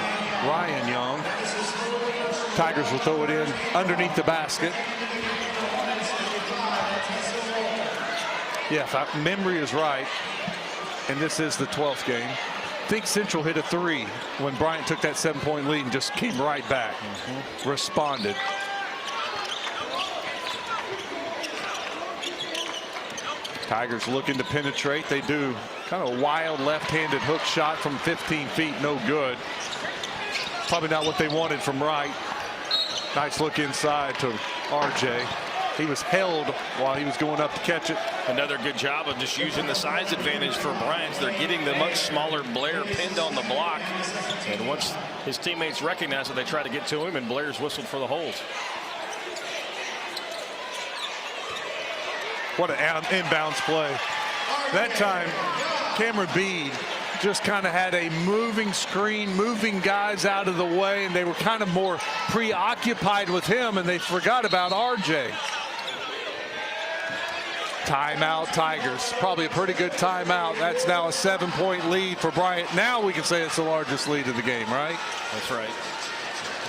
[SPEAKER 1] Ryan Young. Tigers will throw it in underneath the basket. Yeah, if memory is right, and this is the 12th game, I think Central hit a 3 when Bryant took that 7-point lead and just came right back. Responded. Tigers looking to penetrate. They do. Kind of a wild left-handed hook shot from 15 feet. No good. Probably not what they wanted from Wright. Nice look inside to RJ. He was held while he was going up to catch it.
[SPEAKER 2] Another good job of just using the size advantage for Bryant. They're getting the much smaller Blair pinned on the block. And once his teammates recognize it, they try to get to him, and Blair's whistled for the hold.
[SPEAKER 1] What an inbounds play. That time, Cameron Bead just kind of had a moving screen, moving guys out of the way, and they were kind of more preoccupied with him, and they forgot about RJ. Timeout, Tigers. Probably a pretty good timeout. That's now a 7-point lead for Bryant. Now we can say it's the largest lead of the game, right?
[SPEAKER 2] That's right.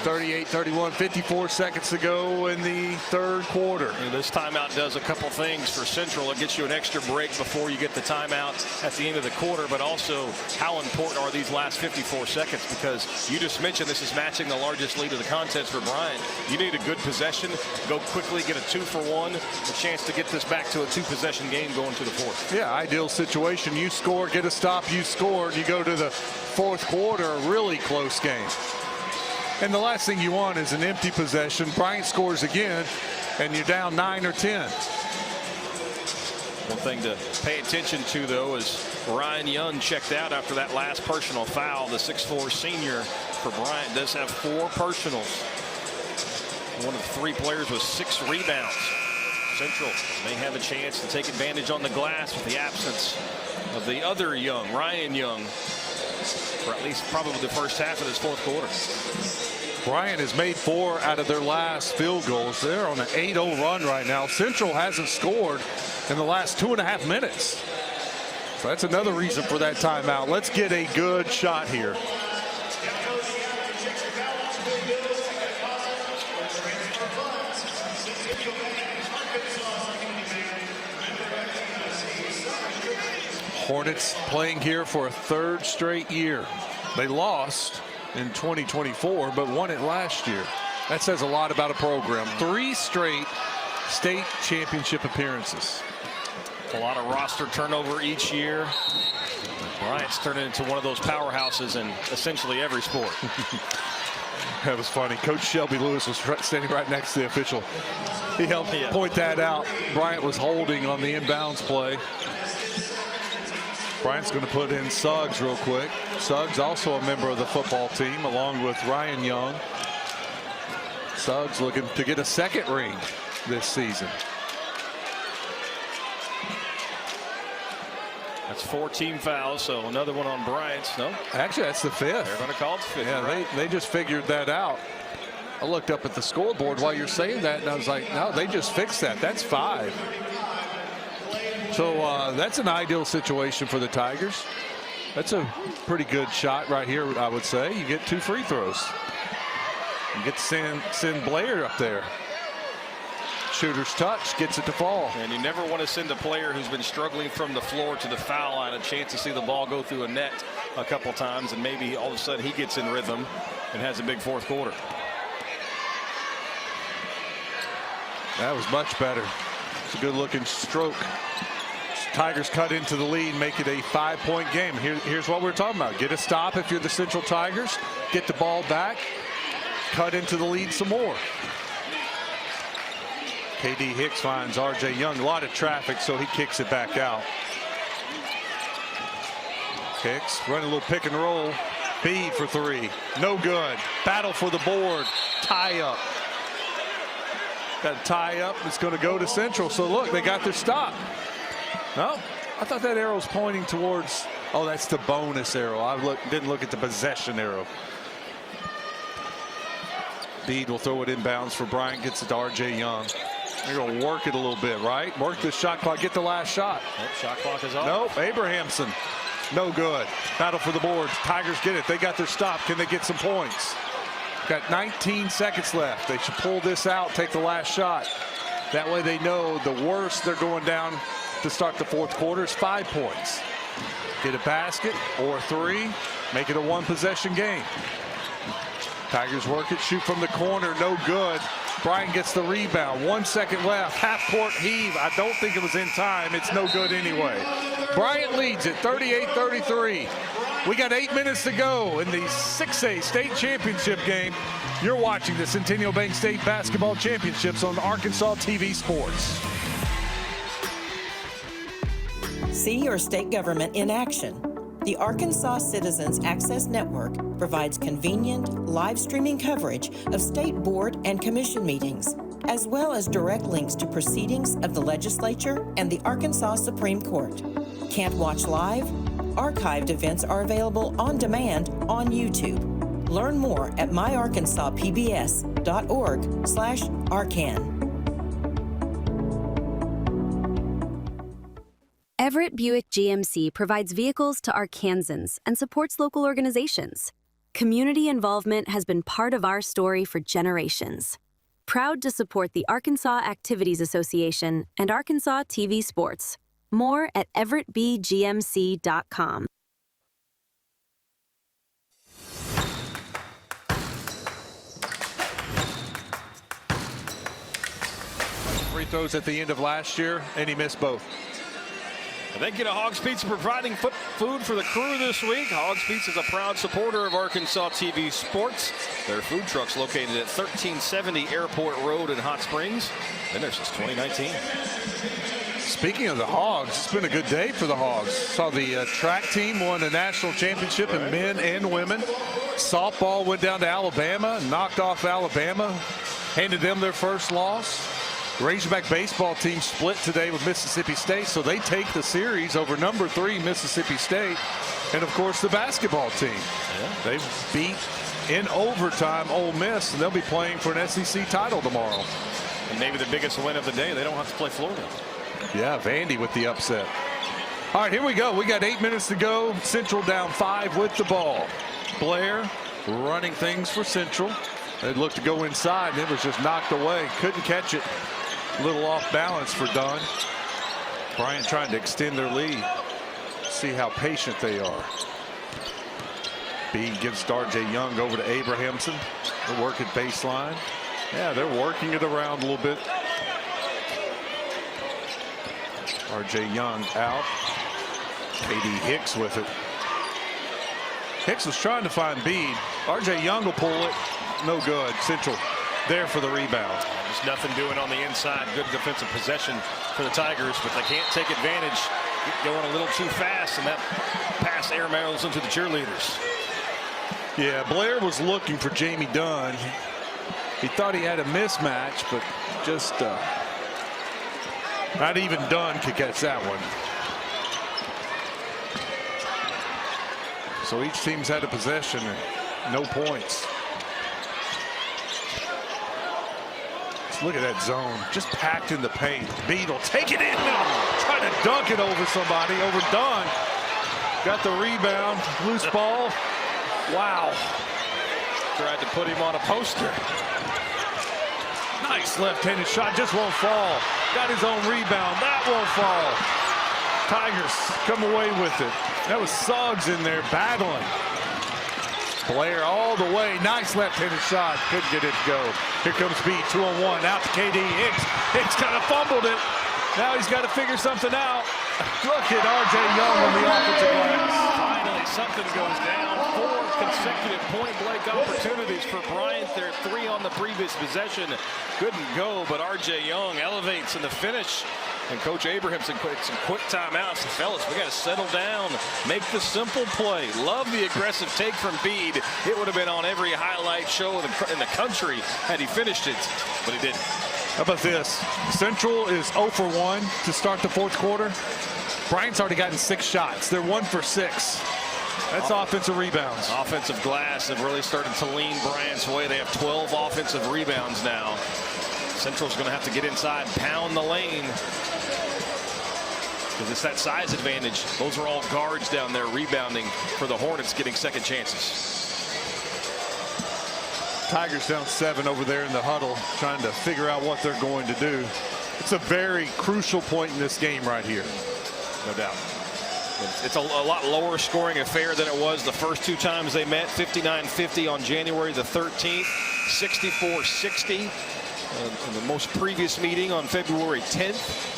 [SPEAKER 1] 38-31, 54 seconds to go in the third quarter.
[SPEAKER 2] And this timeout does a couple things for Central. It gets you an extra break before you get the timeout at the end of the quarter, but also how important are these last 54 seconds, because you just mentioned this is matching the largest lead of the contest for Bryant. You need a good possession, go quickly, get a 2-for-1, a chance to get this back to a 2-possession game going to the fourth.
[SPEAKER 1] Yeah, ideal situation. You score, get a stop, you score, and you go to the fourth quarter, a really close game. And the last thing you want is an empty possession. Bryant scores again, and you're down 9 or 10.
[SPEAKER 2] One thing to pay attention to, though, is Ryan Young checked out after that last personal foul. The 6'4" senior for Bryant does have 4 personals. One of 3 players with 6 rebounds. Central may have a chance to take advantage on the glass with the absence of the other Young, Ryan Young, for at least probably the first half of this fourth quarter.
[SPEAKER 1] Bryant has made 4 out of their last field goals. They're on an 8-0 run right now. Central hasn't scored in the last 2.5 minutes. So that's another reason for that timeout. Let's get a good shot here. Hornets playing here for a 3rd straight year. They lost in 2024, but won it last year. That says a lot about a program. 3 straight state championship appearances.
[SPEAKER 2] A lot of roster turnover each year. Bryant's turned into one of those powerhouses in essentially every sport.
[SPEAKER 1] That was funny. Coach Shelby Lewis was standing right next to the official. He helped point that out. Bryant was holding on the inbounds play. Bryant's going to put in Suggs real quick. Suggs also a member of the football team along with Ryan Young. Suggs looking to get a 2nd ring this season.
[SPEAKER 2] That's 4 team fouls, so another one on Bryant. No,
[SPEAKER 1] actually, that's the 5th.
[SPEAKER 2] They're going to call it the 5th.
[SPEAKER 1] Yeah,
[SPEAKER 2] right?
[SPEAKER 1] they just figured that out. I looked up at the scoreboard while you're saying that, and I was like, no, they just fixed that. That's 5. So that's an ideal situation for the Tigers. That's a pretty good shot right here, I would say. You get 2 free throws. You get to send Blair up there. Shooter's touch gets it to fall.
[SPEAKER 2] And you never want to send a player who's been struggling from the floor to the foul line a chance to see the ball go through a net a couple times, and maybe all of a sudden he gets in rhythm and has a big fourth quarter.
[SPEAKER 1] That was much better. It's a good looking stroke. Tigers cut into the lead, make it a 5-point game. Here's what we're talking about. Get a stop if you're the Central Tigers. Get the ball back. Cut into the lead some more. KD Hicks finds RJ Young. A lot of traffic, so he kicks it back out. Hicks running a little pick and roll. Bede for 3. No good. Battle for the board. Tie up. Got a tie up. It's going to go to Central. So look, they got their stop. No, I thought that arrow was pointing towards. Oh, that's the bonus arrow. I didn't look at the possession arrow. Bede will throw it inbounds for Bryant. Gets it to RJ Young. They're going to work it a little bit, right? Work the shot clock. Get the last shot.
[SPEAKER 2] Nope, shot clock is off.
[SPEAKER 1] Nope. Abrahamson. No good. Battle for the boards. Tigers get it. They got their stop. Can they get some points? Got 19 seconds left. They should pull this out. Take the last shot. That way they know the worst they're going down to start the fourth quarter is 5 points. Get a basket or 3. Make it a 1-possession game. Tigers work it. Shoot from the corner. No good. Bryant gets the rebound. 1 second left. Half-court heave. I don't think it was in time. It's no good anyway. Bryant leads it 38-33. We got 8 minutes to go in the 6A state championship game. You're watching the Centennial Bank State Basketball Championships on Arkansas TV Sports.
[SPEAKER 11] See your state government in action. The Arkansas Citizens Access Network provides convenient, live streaming coverage of state board and commission meetings, as well as direct links to proceedings of the legislature and the Arkansas Supreme Court. Can't watch live? Archived events are available on demand on YouTube. Learn more at myarkansaspbs.org/arcan.
[SPEAKER 3] Everett Buick GMC provides vehicles to Arkansans and supports local organizations. Community involvement has been part of our story for generations. Proud to support the Arkansas Activities Association and Arkansas TV Sports. More at everettbgmc.com.
[SPEAKER 1] Free throws at the end of last year, and he missed both.
[SPEAKER 2] Thank you to Hogs Pizza providing food for the crew this week. Hogs Pizza is a proud supporter of Arkansas TV Sports. Their food truck's located at 1370 Airport Road in Hot Springs. Been there since 2019.
[SPEAKER 1] Speaking of the Hogs, it's been a good day for the Hogs. Saw the track team won a national championship in men and women. Softball went down to Alabama, knocked off Alabama, handed them their first loss. Razorback baseball team split today with Mississippi State, so they take the series over number 3 Mississippi State. And of course the basketball team. Yeah. They beat in overtime Ole Miss, and they'll be playing for an SEC title tomorrow.
[SPEAKER 2] And maybe the biggest win of the day. They don't have to play Florida.
[SPEAKER 1] Yeah, Vandy with the upset. All right, here we go. We got 8 minutes to go. Central down 5 with the ball. Blair running things for Central. They looked to go inside, and it was just knocked away. Couldn't catch it. A little off balance for Dunn. Bryant trying to extend their lead. See how patient they are. Bede gives RJ Young over to Abrahamson. They're working baseline. Yeah, they're working it around a little bit. RJ Young out. KD Hicks with it. Hicks was trying to find Bede. RJ Young will pull it. No good. Central there for the rebound.
[SPEAKER 2] Just nothing doing on the inside. Good defensive possession for the Tigers, but they can't take advantage. Going a little too fast, and that pass airmails into the cheerleaders.
[SPEAKER 1] Yeah, Blair was looking for Jamie Dunn. He thought he had a mismatch, but just not even Dunn could catch that one. So each team's had a possession and no points. Just look at that zone, just packed in the paint. Bede will take it in now, try to dunk it over somebody, overdone. Got the rebound, loose ball. Wow.
[SPEAKER 2] Tried to put him on a poster.
[SPEAKER 1] Nice left-handed shot, just won't fall. Got his own rebound, that won't fall. Tigers come away with it. That was Suggs in there battling. Blair all the way, nice left-handed shot, couldn't get it to go. Here comes Bede, 2-on-1, out to KD. Hicks kind of fumbled it. Now he's got to figure something out. Look at R.J. Young on the offensive glass.
[SPEAKER 2] Finally, something goes down. 4 consecutive point-blank opportunities for Bryant. There 3 on the previous possession. Couldn't go, but R.J. Young elevates in the finish. And Coach Abrahamson puts some quick timeouts. Fellas, we got to settle down, make the simple play. Love the aggressive take from Bede. It would have been on every highlight show in the country had he finished it, but he didn't.
[SPEAKER 1] How about this? Central is 0 for 1 to start the fourth quarter. Bryant's already gotten 6 shots. They're 1 for 6. That's offensive rebounds.
[SPEAKER 2] Offensive glass have really started to lean Bryant's way. They have 12 offensive rebounds now. Central's going to have to get inside, pound the lane. Because it's that size advantage. Those are all guards down there rebounding for the Hornets, getting second chances.
[SPEAKER 1] Tigers down 7 over there in the huddle, trying to figure out what they're going to do. It's a very crucial point in this game right here.
[SPEAKER 2] No doubt. It's a lot lower scoring affair than it was the first 2 times they met. 59-50 on January the 13th, 64-60 in the most previous meeting on February 10th.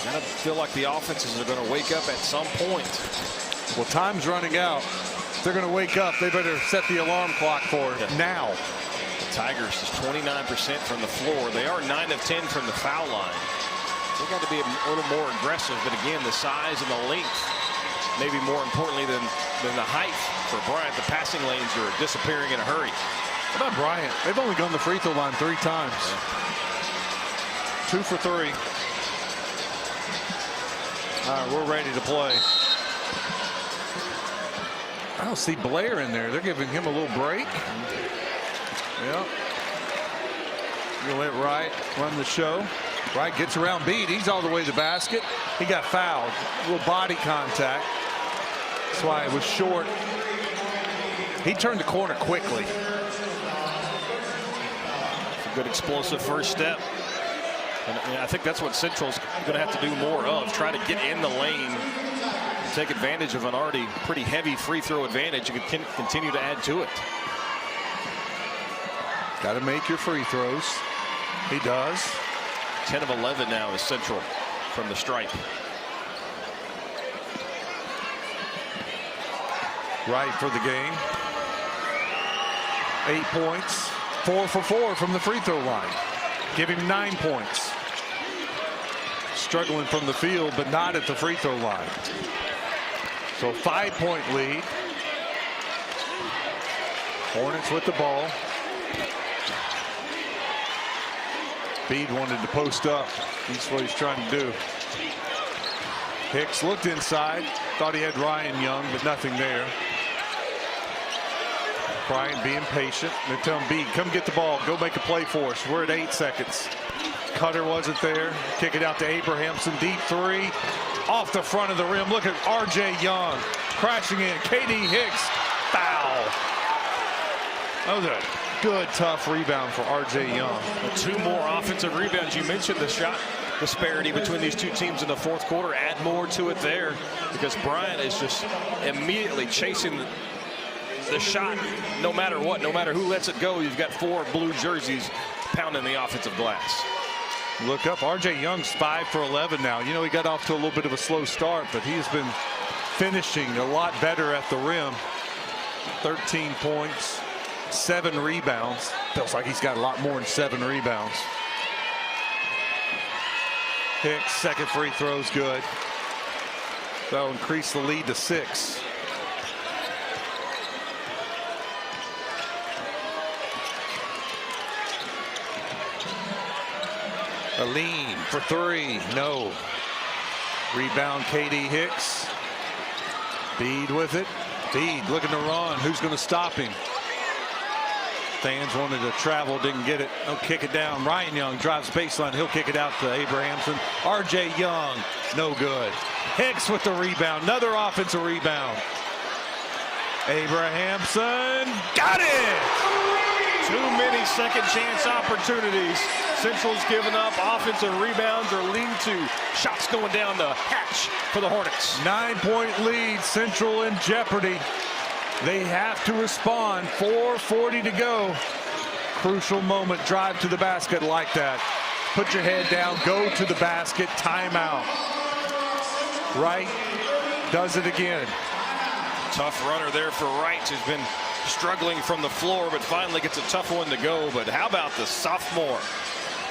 [SPEAKER 2] I feel like the offenses are going to wake up at some point.
[SPEAKER 1] Well, time's running out. They're going to wake up. They better set the alarm clock for it now.
[SPEAKER 2] The Tigers is 29% from the floor. They are 9 of 10 from the foul line. They got to be a little more aggressive, but again, the size and the length, maybe more importantly than the height for Bryant. The passing lanes are disappearing in a hurry.
[SPEAKER 1] How about Bryant? They've only gone the free throw line 3 times. Yeah. 2 for 3. All right, we're ready to play. I don't see Blair in there. They're giving him a little break. Yeah. You'll let Wright run the show. Wright gets around Bede. He's all the way to the basket. He got fouled. A little body contact. That's why it was short. He turned the corner quickly.
[SPEAKER 2] It's a good explosive first step. And I think that's what Central's going to have to do more of. Try to get in the lane. Take advantage of an already pretty heavy free throw advantage. You can continue to add to it.
[SPEAKER 1] Got to make your free throws. He does.
[SPEAKER 2] 10 of 11 now is Central from the stripe.
[SPEAKER 1] Right for the game. 8 points. 4 for 4 from the free throw line. Give him 9 points. Struggling from the field, but not at the free throw line. So a 5-point lead. Hornets with the ball. Bede wanted to post up. That's what he's trying to do. Hicks looked inside. Thought he had Ryan Young, but nothing there. Bryant being patient. They're telling Bede, come get the ball. Go make a play for us. We're at 8 seconds. Cutter wasn't there. Kick it out to Abrahamson. Deep 3. Off the front of the rim. Look at R.J. Young crashing in. KD Hicks. Foul. That was a good, tough rebound for R.J. Young.
[SPEAKER 2] 2 more offensive rebounds. You mentioned the shot disparity between these 2 teams in the fourth quarter. Add more to it there because Bryant is just immediately chasing the shot no matter what. No matter who lets it go, you've got 4 blue jerseys pounding the offensive glass.
[SPEAKER 1] Look up, R.J. Young's 5 for 11 now. You know, he got off to a little bit of a slow start, but he's been finishing a lot better at the rim. 13 points, 7 rebounds. Feels like he's got a lot more than 7 rebounds. Hicks, second free throw's good. That'll increase the lead to 6. A lean for 3. No. Rebound, KD Hicks. Bede with it. Bede looking to run. Who's going to stop him? Fans wanted to travel, didn't get it. No, kick it down. Ryan Young drives baseline. He'll kick it out to Abrahamson. R.J. Young, no good. Hicks with the rebound. Another offensive rebound. Abrahamson got it!
[SPEAKER 2] Too many second chance opportunities. Central's given up. Offensive rebounds are leading to shots going down the hatch for the Hornets.
[SPEAKER 1] 9-point lead. Central in jeopardy. They have to respond. 4:40 to go. Crucial moment. Drive to the basket like that. Put your head down. Go to the basket. Timeout. Wright does it again.
[SPEAKER 2] Tough runner there for Wright, who's been struggling from the floor, but finally gets a tough one to go. But how about the sophomore?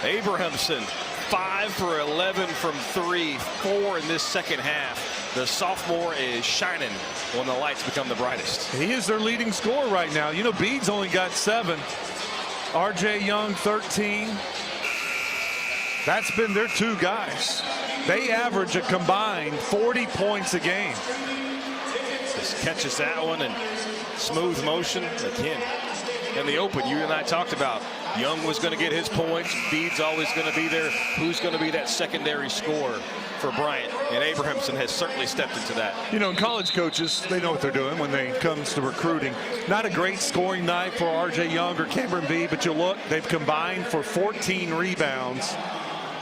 [SPEAKER 2] Abrahamson, 5 for 11 from 3, 4 in this second half. The sophomore is shining when the lights become the brightest.
[SPEAKER 1] He is their leading scorer right now. You know, Bede's only got 7. R.J. Young, 13. That's been their 2 guys. They average a combined 40 points a game.
[SPEAKER 2] Just catches that one and smooth motion again. In the open, you and I talked about Young was going to get his points. Bede's always going to be there. Who's going to be that secondary scorer for Bryant? And Abrahamson has certainly stepped into that.
[SPEAKER 1] You know, college coaches, they know what they're doing when it comes to recruiting. Not a great scoring night for R.J. Young or Cameron Bede, but you look, they've combined for 14 rebounds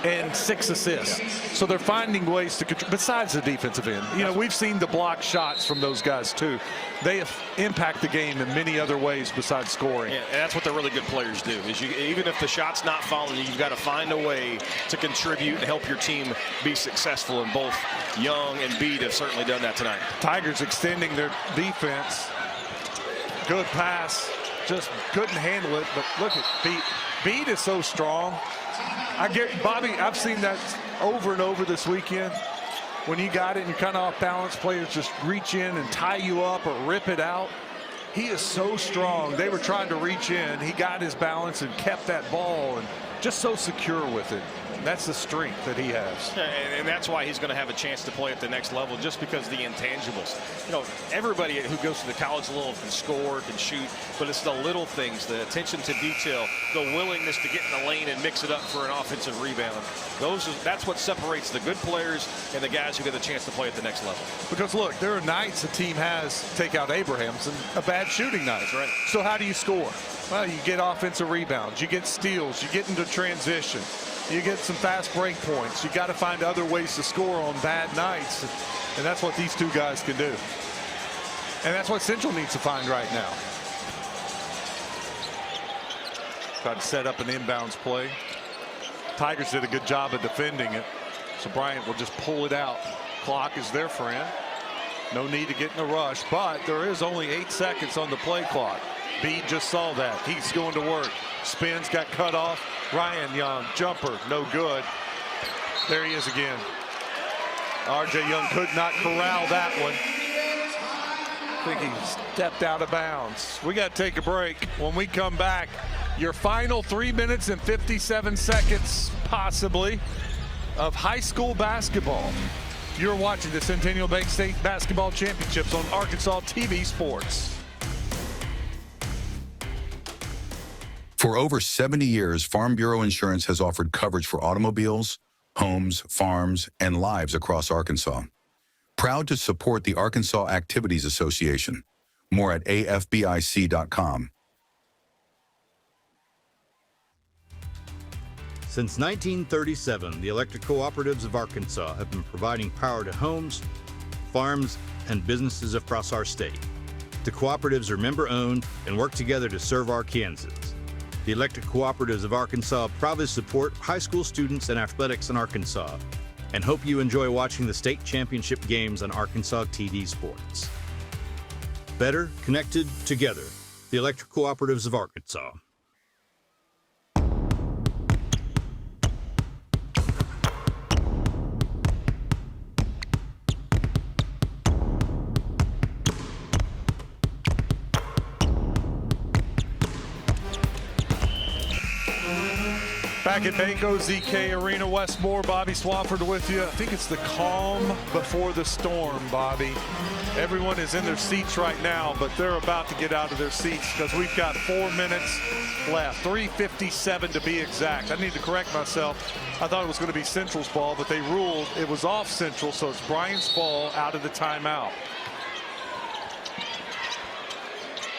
[SPEAKER 1] and 6 assists. So they're finding ways to control, besides the defensive end. You know, we've seen the block shots from those guys too. They impact the game in many other ways besides scoring.
[SPEAKER 2] Yeah, and that's what the really good players do. Is even if the shot's not falling, you've got to find a way to contribute and help your team be successful. And both Young and Bede have certainly done that tonight.
[SPEAKER 1] Tigers extending their defense. Good pass. Just couldn't handle it. But look at Bede. Bede is so strong. I get Bobby, I've seen that over and over this weekend. When you got it and you're kind of off balance, players just reach in and tie you up or rip it out. He is so strong. They were trying to reach in. He got his balance and kept that ball and just so secure with it. That's the strength that he has.
[SPEAKER 2] And that's why he's going to have a chance to play at the next level, just because the intangibles. You know, everybody who goes to the college level can score, can shoot, but it's the little things, the attention to detail, the willingness to get in the lane and mix it up for an offensive rebound. That's what separates the good players and the guys who get a chance to play at the next level.
[SPEAKER 1] Because look, there are nights a team has, take out Abrahamson, a bad shooting night.
[SPEAKER 2] That's right.
[SPEAKER 1] So how do you score? Well, you get offensive rebounds, you get steals, you get into transition. You get some fast break points. You got to find other ways to score on bad nights. And that's what these 2 guys can do. And that's what Central needs to find right now. Tried to set up an inbounds play. Tigers did a good job of defending it. So Bryant will just pull it out. Clock is their friend. No need to get in a rush, but there is only 8 seconds on the play clock. Bede just saw that. He's going to work. Spins, got cut off. Ryan Young, jumper, no good. There he is again. R.J. Young could not corral that one. I think he stepped out of bounds. We got to take a break. When we come back, your final 3 minutes and 57 seconds, possibly, of high school basketball. You're watching the Centennial Bank State Basketball Championships on Arkansas TV Sports.
[SPEAKER 8] For over 70 years, Farm Bureau Insurance has offered coverage for automobiles, homes, farms, and lives across Arkansas. Proud to support the Arkansas Activities Association. More at afbic.com.
[SPEAKER 6] Since 1937, the electric cooperatives of Arkansas have been providing power to homes, farms, and businesses across our state. The cooperatives are member-owned and work together to serve Arkansans. The Electric Cooperatives of Arkansas proudly support high school students and athletics in Arkansas, and hope you enjoy watching the state championship games on Arkansas TV Sports. Better connected together, the Electric Cooperatives of Arkansas.
[SPEAKER 1] Back at Bank OZK Arena, Westmore, Bobby Swafford with you. I think it's the calm before the storm, Bobby. Everyone is in their seats right now, but they're about to get out of their seats because we've got 4 minutes left, 3:57 to be exact. I need to correct myself. I thought it was going to be Central's ball, but they ruled it was off Central, so it's Bryant's ball out of the timeout.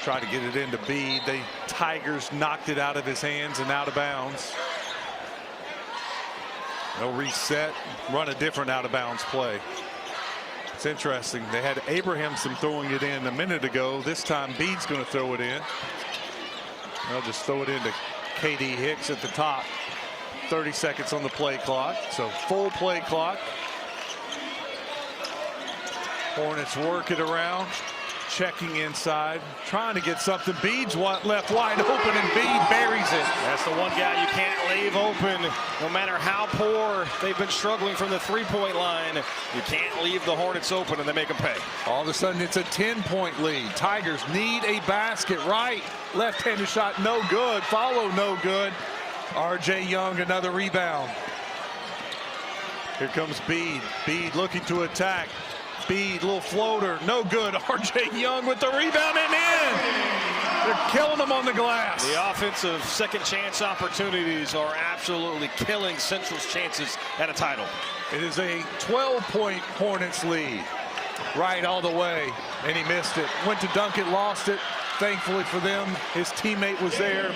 [SPEAKER 1] Try to get it into Bede. The Tigers knocked it out of his hands and out of bounds. They'll reset, run a different out of bounds play. It's interesting. They had Abrahamson throwing it in a minute ago. This time Bede's going to throw it in. They'll just throw it into KD Hicks at the top. 30 seconds on the play clock. So full play clock. Hornets work it around. Checking inside, trying to get something. Bede's left wide open, and Bede buries it.
[SPEAKER 2] That's the one guy you can't leave open. No matter how poor they've been struggling from the three-point line, you can't leave the Hornets open, and they make them pay.
[SPEAKER 1] All of a sudden, it's a 10-point lead. Tigers need a basket. Right, left-handed shot, no good. Follow, no good. R.J. Young, another rebound. Here comes Bede. Bede looking to attack. Bede, little floater, no good. R.J. Young with the rebound and in. They're killing them on the glass.
[SPEAKER 2] The offensive second chance opportunities are absolutely killing Central's chances at a title.
[SPEAKER 1] It is a 12-point Hornets lead. Right all the way, and he missed it. Went to dunk it, lost it. Thankfully for them, his teammate was there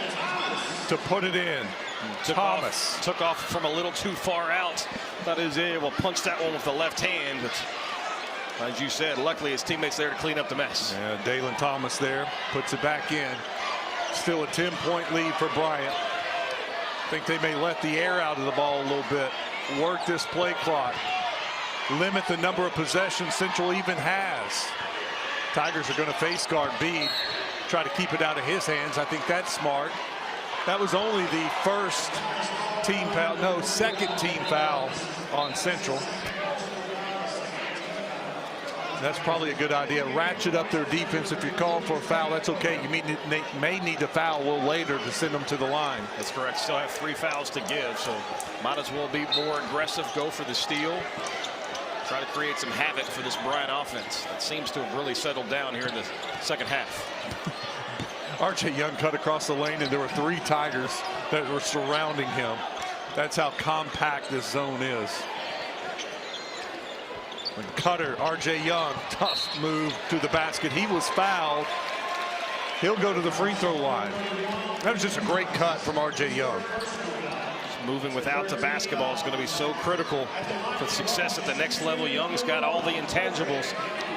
[SPEAKER 1] to put it in. Thomas
[SPEAKER 2] took off from a little too far out. Thought he was able to punch that one with the left hand, but as you said, luckily his teammates there to clean up the mess.
[SPEAKER 1] Yeah, Dalen Thomas there puts it back in. Still a 10-point lead for Bryant. I think they may let the air out of the ball a little bit. Work this play clock. Limit the number of possessions Central even has. Tigers are going to face guard Bede. Try to keep it out of his hands. I think that's smart. That was only the first team foul, no, second team foul on Central. That's probably a good idea. Ratchet up their defense. If you're called for a foul, that's okay. You may need to foul a little later to send them to the line.
[SPEAKER 2] That's correct. Still have 3 fouls to give, so might as well be more aggressive, go for the steal. Try to create some havoc for this Bryant offense that seems to have really settled down here in the second half.
[SPEAKER 1] R.J. Young cut across the lane, and there were 3 Tigers that were surrounding him. That's how compact this zone is. When Cutter, R.J. Young, tough move to the basket. He was fouled. He'll go to the free throw line. That was just a great cut from R.J. Young.
[SPEAKER 2] Moving without the basketball is going to be so critical for success at the next level. Young's got all the intangibles.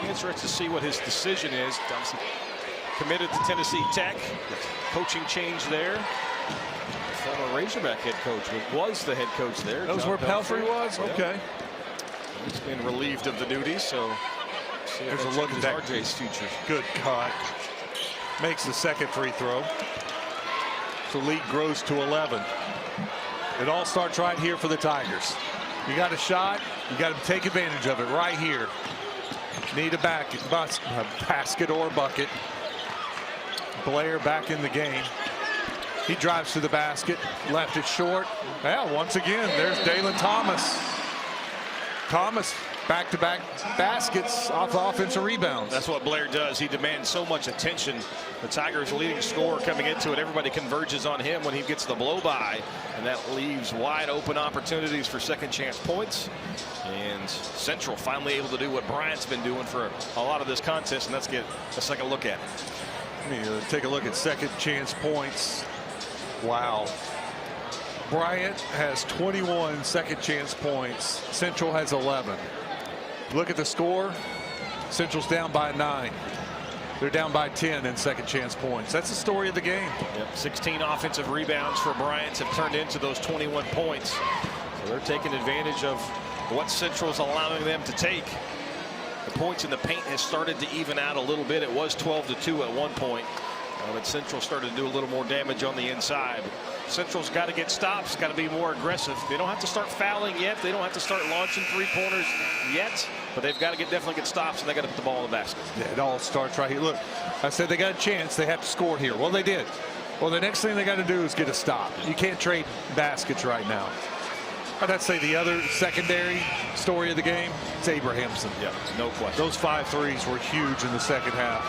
[SPEAKER 2] Interested to see what his decision is. Obviously committed to Tennessee Tech. Coaching change there. Former Razorback head coach was the head coach there.
[SPEAKER 1] That was where Pelfrey was? Okay.
[SPEAKER 2] He's been relieved of the duties, so
[SPEAKER 1] there's a look at that.
[SPEAKER 2] RJ's future.
[SPEAKER 1] Good cut. Makes the second free throw. So lead grows to 11. It all starts right here for the Tigers. You got a shot, you got to take advantage of it right here. Need a basket or a bucket. Blair back in the game. He drives to the basket, left it short. Well, once again, there's Dalen Thomas. Thomas back-to-back baskets off offensive rebounds.
[SPEAKER 2] That's what Blair does. He demands so much attention. The Tigers' leading scorer coming into it. Everybody converges on him when he gets the blow-by, and that leaves wide open opportunities for second chance points. And Central finally able to do what Bryant's been doing for a lot of this contest, and let's get a second look at it.
[SPEAKER 1] Let me take a look at second chance points. Wow. Bryant has 21 second chance points. Central has 11. Look at the score. Central's down by 9. They're down by 10 in second chance points. That's the story of the game.
[SPEAKER 2] Yep, 16 offensive rebounds for Bryant have turned into those 21 points. So they're taking advantage of what Central's allowing them to take. The points in the paint has started to even out a little bit. It was 12-2 at one point. But Central started to do a little more damage on the inside. Central's got to get stops, got to be more aggressive. They don't have to start fouling yet. They don't have to start launching three-pointers yet. But they've got to definitely get stops, and they got to put the ball in the basket.
[SPEAKER 1] Yeah, it all starts right here. Look, I said they got a chance. They have to score here. Well, they did. Well, the next thing they got to do is get a stop. You can't trade baskets right now. I'd say the other secondary story of the game, it's Abrahamson.
[SPEAKER 2] Yeah, no question.
[SPEAKER 1] Those 5 threes were huge in the second half.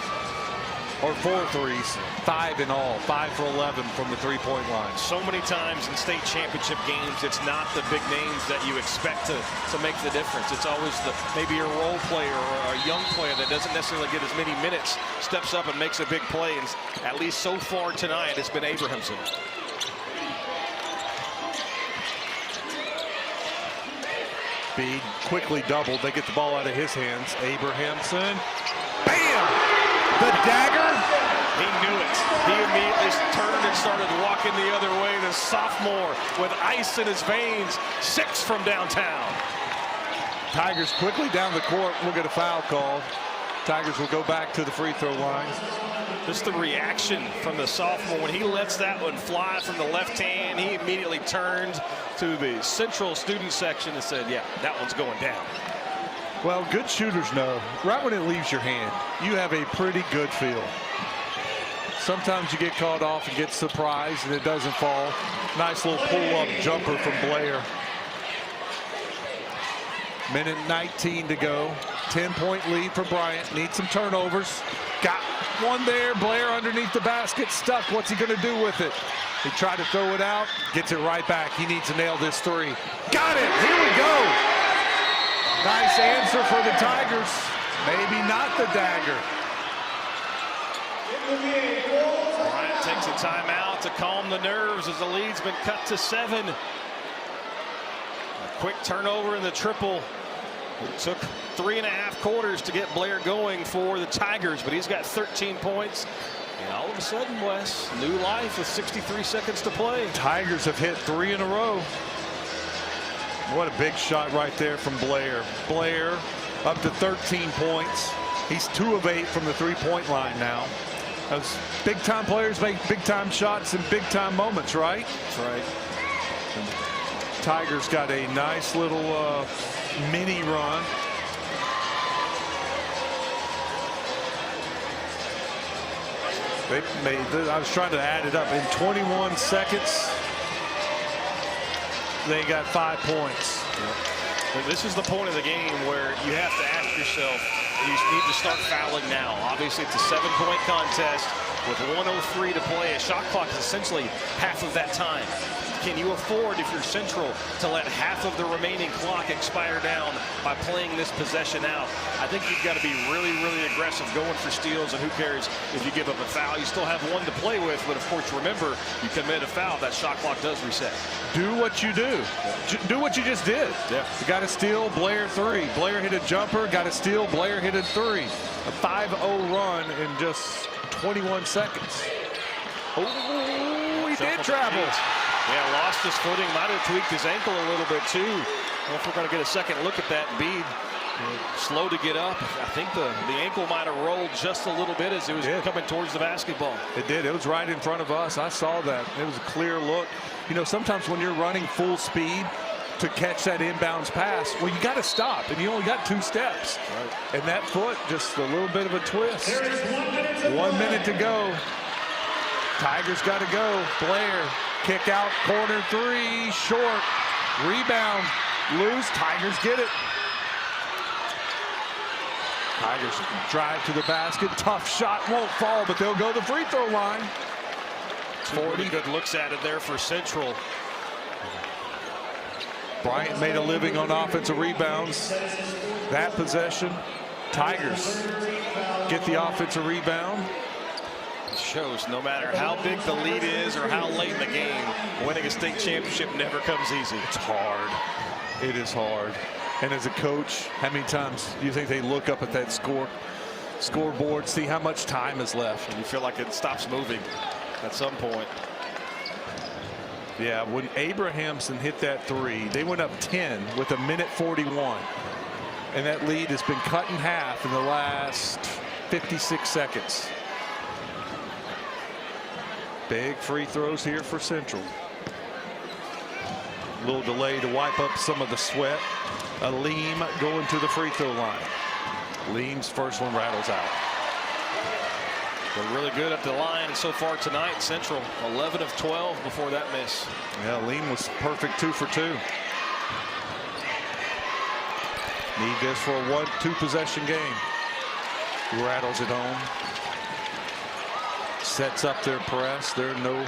[SPEAKER 1] Or 4 threes, 5 in all, 5 for 11 from the three-point line.
[SPEAKER 2] So many times in state championship games, it's not the big names that you expect to make the difference. It's always maybe a role player or a young player that doesn't necessarily get as many minutes, steps up and makes a big play. And at least so far tonight, it's been Abrahamson.
[SPEAKER 1] Speed quickly doubled. They get the ball out of his hands. Abrahamson. Bam! The dagger.
[SPEAKER 2] He knew it. He immediately turned and started walking the other way. The sophomore with ice in his veins. 6 from downtown.
[SPEAKER 1] Tigers quickly down the court. We'll get a foul call. Tigers will go back to the free throw line.
[SPEAKER 2] Just the reaction from the sophomore when he lets that one fly from the left hand. He immediately turned to the central student section and said, yeah, that one's going down.
[SPEAKER 1] Well, good shooters know right when it leaves your hand, you have a pretty good feel. Sometimes you get caught off and get surprised and it doesn't fall. Nice little pull-up jumper from Blair. Minute 19 to go. 10-point lead for Bryant. Needs some turnovers. Got one there. Blair underneath the basket. Stuck. What's he going to do with it? He tried to throw it out. Gets it right back. He needs to nail this 3. Got it. Here we go. Nice answer for the Tigers. Maybe not the dagger.
[SPEAKER 2] Bryant takes a timeout to calm the nerves as the lead's been cut to 7. A quick turnover in the triple. It took 3.5 quarters to get Blair going for the Tigers, but he's got 13 points. And all of a sudden, Wes, new life with 63 seconds to play.
[SPEAKER 1] Tigers have hit 3 in a row. What a big shot right there from Blair. Blair up to 13 points. He's 2 of 8 from the three-point line now. Those big-time players make big-time shots in big-time moments, right?
[SPEAKER 2] That's right.
[SPEAKER 1] And Tigers got a nice little mini run. They made this, I was trying to add it up. In 21 seconds, they got 5 points.
[SPEAKER 2] Well, this is the point of the game where you have to ask yourself, you need to start fouling now. Obviously, it's a 7-point contest with 1:03 to play. A shot clock is essentially half of that time. Can you afford, if you're Central, to let half of the remaining clock expire down by playing this possession out? I think you've got to be really, really aggressive going for steals, and who cares if you give up a foul? You still have 1 to play with, but of course, remember, you commit a foul, that shot clock does reset.
[SPEAKER 1] Do what you do. Do what you just did.
[SPEAKER 2] Yeah.
[SPEAKER 1] You got to steal, Blair 3. Blair hit a jumper, got to steal, Blair hit a 3. A 5-0 run in just 21 seconds. Oh, he did travel.
[SPEAKER 2] Yeah, lost his footing, might have tweaked his ankle a little bit too. Well, if we're going to get a second look at that, Embiid slow to get up. I think the ankle might have rolled just a little bit as it was coming towards the basketball.
[SPEAKER 1] It did. It was right in front of us. I saw that. It was a clear look. You know, sometimes when you're running full speed to catch that inbounds pass, well, you got to stop, and you only got 2 steps.
[SPEAKER 2] Right.
[SPEAKER 1] And that foot, just a little bit of a twist. 1 minute to go. Tigers got to go. Blair. Kick out, corner 3, short, rebound, loose, Tigers get it. Tigers drive to the basket, tough shot, won't fall, but they'll go to the free throw line.
[SPEAKER 2] 40 good looks at it there for Central.
[SPEAKER 1] Bryant made a living on offensive rebounds. That possession, Tigers get the offensive rebound.
[SPEAKER 2] Shows no matter how big the lead is or how late in the game, winning a state championship never comes easy.
[SPEAKER 1] It's hard. It is hard. And as a coach, how many times do you think they look up at that scoreboard, see how much time is left?
[SPEAKER 2] And you feel like it stops moving at some point.
[SPEAKER 1] Yeah, when Abrahamson hit that 3, they went up 10 with 1:41. And that lead has been cut in half in the last 56 seconds. Big free throws here for Central. A little delay to wipe up some of the sweat. Aleem going to the free throw line. Aleem's first one rattles out.
[SPEAKER 2] Been really good at the line so far tonight. Central 11 of 12 before that miss.
[SPEAKER 1] Yeah, Lean was perfect 2 for 2. Need this for a 1-2 possession game. Rattles it home. Sets up their press. They're in no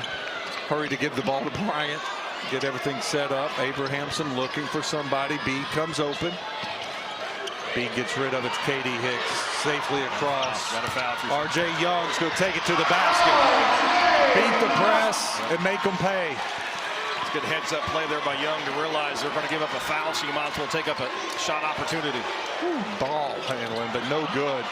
[SPEAKER 1] hurry to give the ball to Bryant. Get everything set up. Abrahamson looking for somebody. B comes open. B gets rid of it. Katie Hicks safely across.
[SPEAKER 2] Got a foul.
[SPEAKER 1] R.J. Young's going to take it to the basket. Beat the press and make them pay.
[SPEAKER 2] It's a good heads-up play there by Young to realize they're going to give up a foul, so you might as well take up a shot opportunity.
[SPEAKER 1] Ball handling, but no good.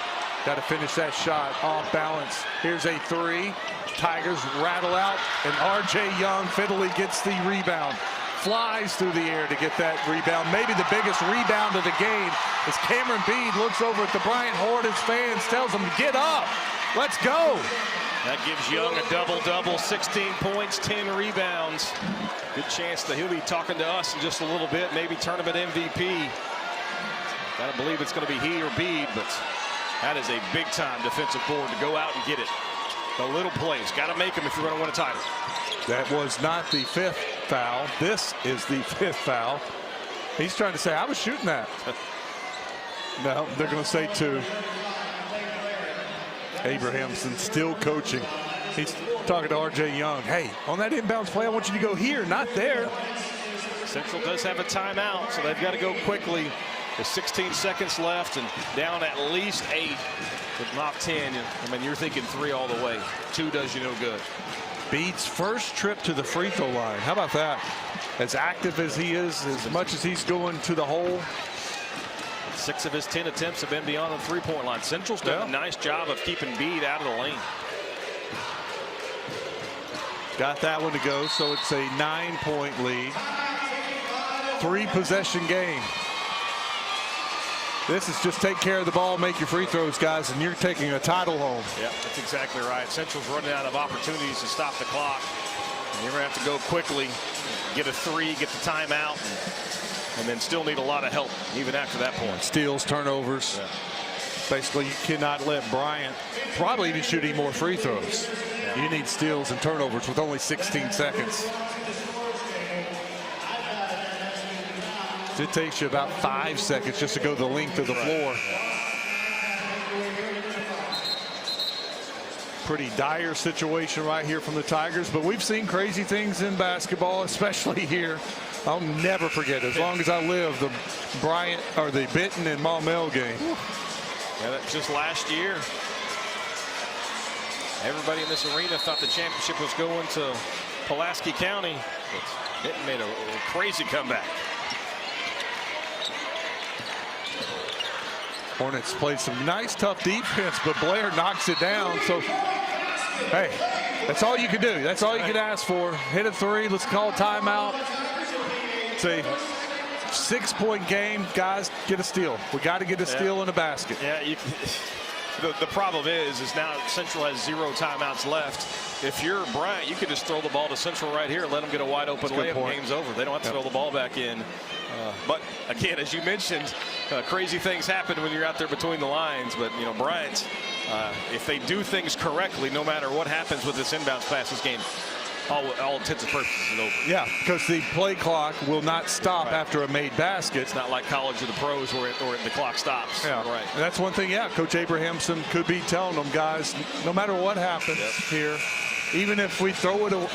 [SPEAKER 1] Got to finish that shot off balance. Here's a 3. Tigers rattle out, and R.J. Young fiddly gets the rebound. Flies through the air to get that rebound. Maybe the biggest rebound of the game as Cameron Bead looks over at the Bryant Hornets fans, tells them to get up. Let's go.
[SPEAKER 2] That gives Young a double-double, 16 points, 10 rebounds. Good chance that he'll be talking to us in just a little bit, maybe tournament MVP. Gotta believe it's gonna be he or Bead, but that is a big-time defensive board to go out and get it. The little plays, gotta make them if you're gonna win a title.
[SPEAKER 1] That was not the 5th foul. This is the 5th foul. He's trying to say, I was shooting that. No, they're going to say 2. Abrahamson still coaching. He's talking to R.J. Young. Hey, on that inbounds play, I want you to go here, not there.
[SPEAKER 2] Central does have a timeout, so they've got to go quickly. There's 16 seconds left and down at least 8 with knock 10. I mean, you're thinking 3 all the way. 2 does you no good.
[SPEAKER 1] Beats first trip to the free throw line. How about that? As active as he is, as much as he's going to the hole.
[SPEAKER 2] 6 of his 10 attempts have been beyond the three-point line. Central's done a nice job of keeping Bead out of the lane.
[SPEAKER 1] Got that one to go, so it's a 9-point lead. 3-possession game. This is just take care of the ball, make your free throws, guys, and you're taking a title home.
[SPEAKER 2] Yeah, that's exactly right. Central's running out of opportunities to stop the clock. And you're going to have to go quickly, get a 3, get the timeout, and then still need a lot of help even after that point.
[SPEAKER 1] Steals, turnovers. Yeah. Basically, you cannot let Bryant probably even shoot any more free throws. Yeah. You need steals and turnovers with only 16 seconds. It takes you about 5 seconds just to go the length of the floor. Pretty dire situation right here from the Tigers, but we've seen crazy things in basketball, especially here. I'll never forget, as long as I live, the Bryant or the Benton and Maumelle game.
[SPEAKER 2] Yeah, that's just last year. Everybody in this arena thought the championship was going to Pulaski County. Benton made a crazy comeback.
[SPEAKER 1] Hornets played some nice, tough defense, but Blair knocks it down. So, hey, that's all you can do. That's all you can ask for. Hit a 3. Let's call a timeout. It's a 6-point game. Guys, get a steal. We got to get a steal in a basket.
[SPEAKER 2] Yeah, the problem is now Central has 0 timeouts left. If you're Bryant, you could just throw the ball to Central right here and let them get a wide open layup. Game's over. They don't have to throw the ball back in. But again, as you mentioned, crazy things happen when you're out there between the lines. But you know, Bryant, if they do things correctly, no matter what happens with this inbounds pass, this game, all intents and purposes, is over.
[SPEAKER 1] Yeah, because the play clock will not stop after a made basket.
[SPEAKER 2] It's not like college or the pros where the clock stops.
[SPEAKER 1] Yeah,
[SPEAKER 2] right.
[SPEAKER 1] And that's one thing. Yeah, Coach Abrahamson could be telling them, guys, no matter what happens here, even if we throw it away,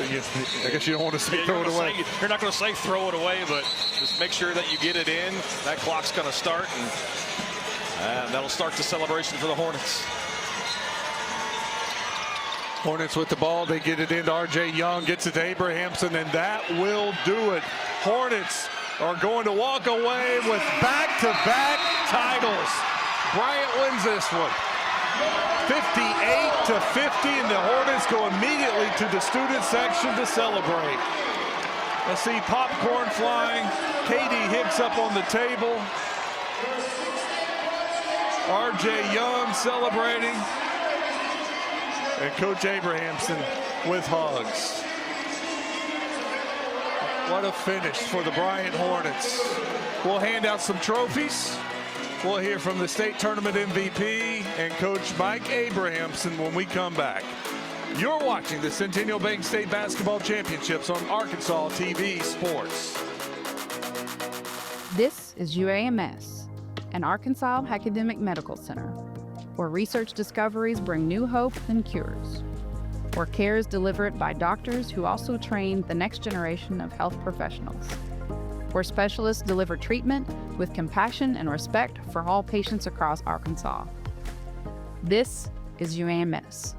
[SPEAKER 1] I guess you don't want to say throw it away.
[SPEAKER 2] You're not going to say throw it away, but just make sure that you get it in. That clock's going to start, and that'll start the celebration for the Hornets.
[SPEAKER 1] Hornets with the ball. They get it into R.J. Young, gets it to Abrahamson, and that will do it. Hornets are going to walk away with back-to-back titles. Bryant wins this one. 58-50, and the Hornets go immediately to the student section to celebrate. Let's see popcorn flying. Katie Hicks up on the table. R.J. Young celebrating. And Coach Abrahamson with hugs. What a finish for the Bryant Hornets. We'll hand out some trophies We'll hear from the state tournament MVP and Coach Mike Abrahamson when we come back. You're watching the Centennial Bank State Basketball Championships on Arkansas TV Sports.
[SPEAKER 5] This is UAMS, an Arkansas Academic Medical Center, where research discoveries bring new hope and cures, where care is delivered by doctors who also train the next generation of health professionals, where specialists deliver treatment with compassion and respect for all patients across Arkansas. This is UAMS.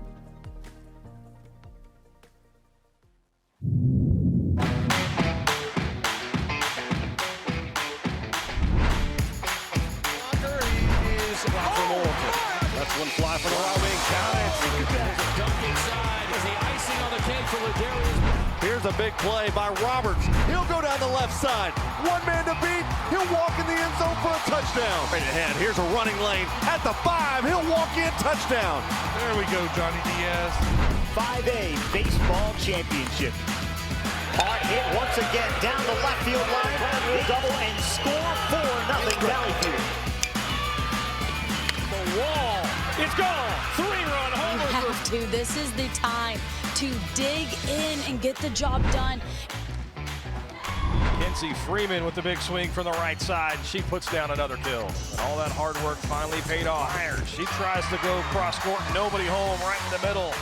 [SPEAKER 2] That's one fly for the Wild Wing. Count it. There's a dunk inside. Is the icing on the cake for Ladarius?
[SPEAKER 9] Here's a big play by Roberts. He'll go down the left side. One man to beat. He'll walk in the end zone for a touchdown. Right ahead. Here's a running lane at the 5. He'll walk in. Touchdown.
[SPEAKER 1] There we go, Johnny Diaz.
[SPEAKER 22] 5A baseball championship. Hard hit once again down the left field line. Double and score 4-0 Valleyfield.
[SPEAKER 2] The wall. It's gone. 3-run homer.
[SPEAKER 23] You have to. This is the time to dig in and get the job done.
[SPEAKER 2] Kenzie Freeman with the big swing from the right side. She puts down another kill. And all that hard work finally paid off. She tries to go cross court. Nobody home right in the middle.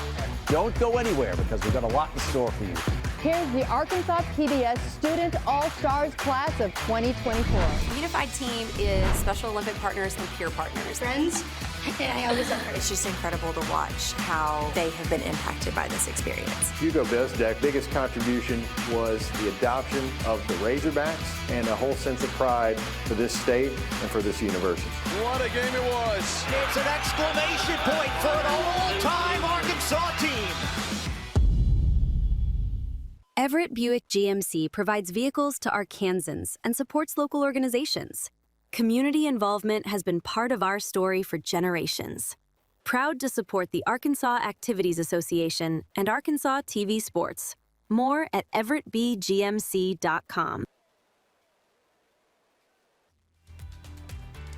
[SPEAKER 12] Don't go anywhere because we've got a lot in store for you.
[SPEAKER 21] Here's the Arkansas PBS Student All-Stars Class of 2024.
[SPEAKER 24] The unified team is Special Olympic partners and peer partners. Friends, it's just incredible to watch how they have been impacted by this experience.
[SPEAKER 25] Hugo Bezdek, biggest contribution was the adoption of the Razorbacks and a whole sense of pride for this state and for this university.
[SPEAKER 9] What a game it was.
[SPEAKER 22] It's an exclamation point for an all-time Arkansas team.
[SPEAKER 3] Everett Buick GMC provides vehicles to Arkansans and supports local organizations. Community involvement has been part of our story for generations. Proud to support the Arkansas Activities Association and Arkansas TV Sports. More at everettbgmc.com.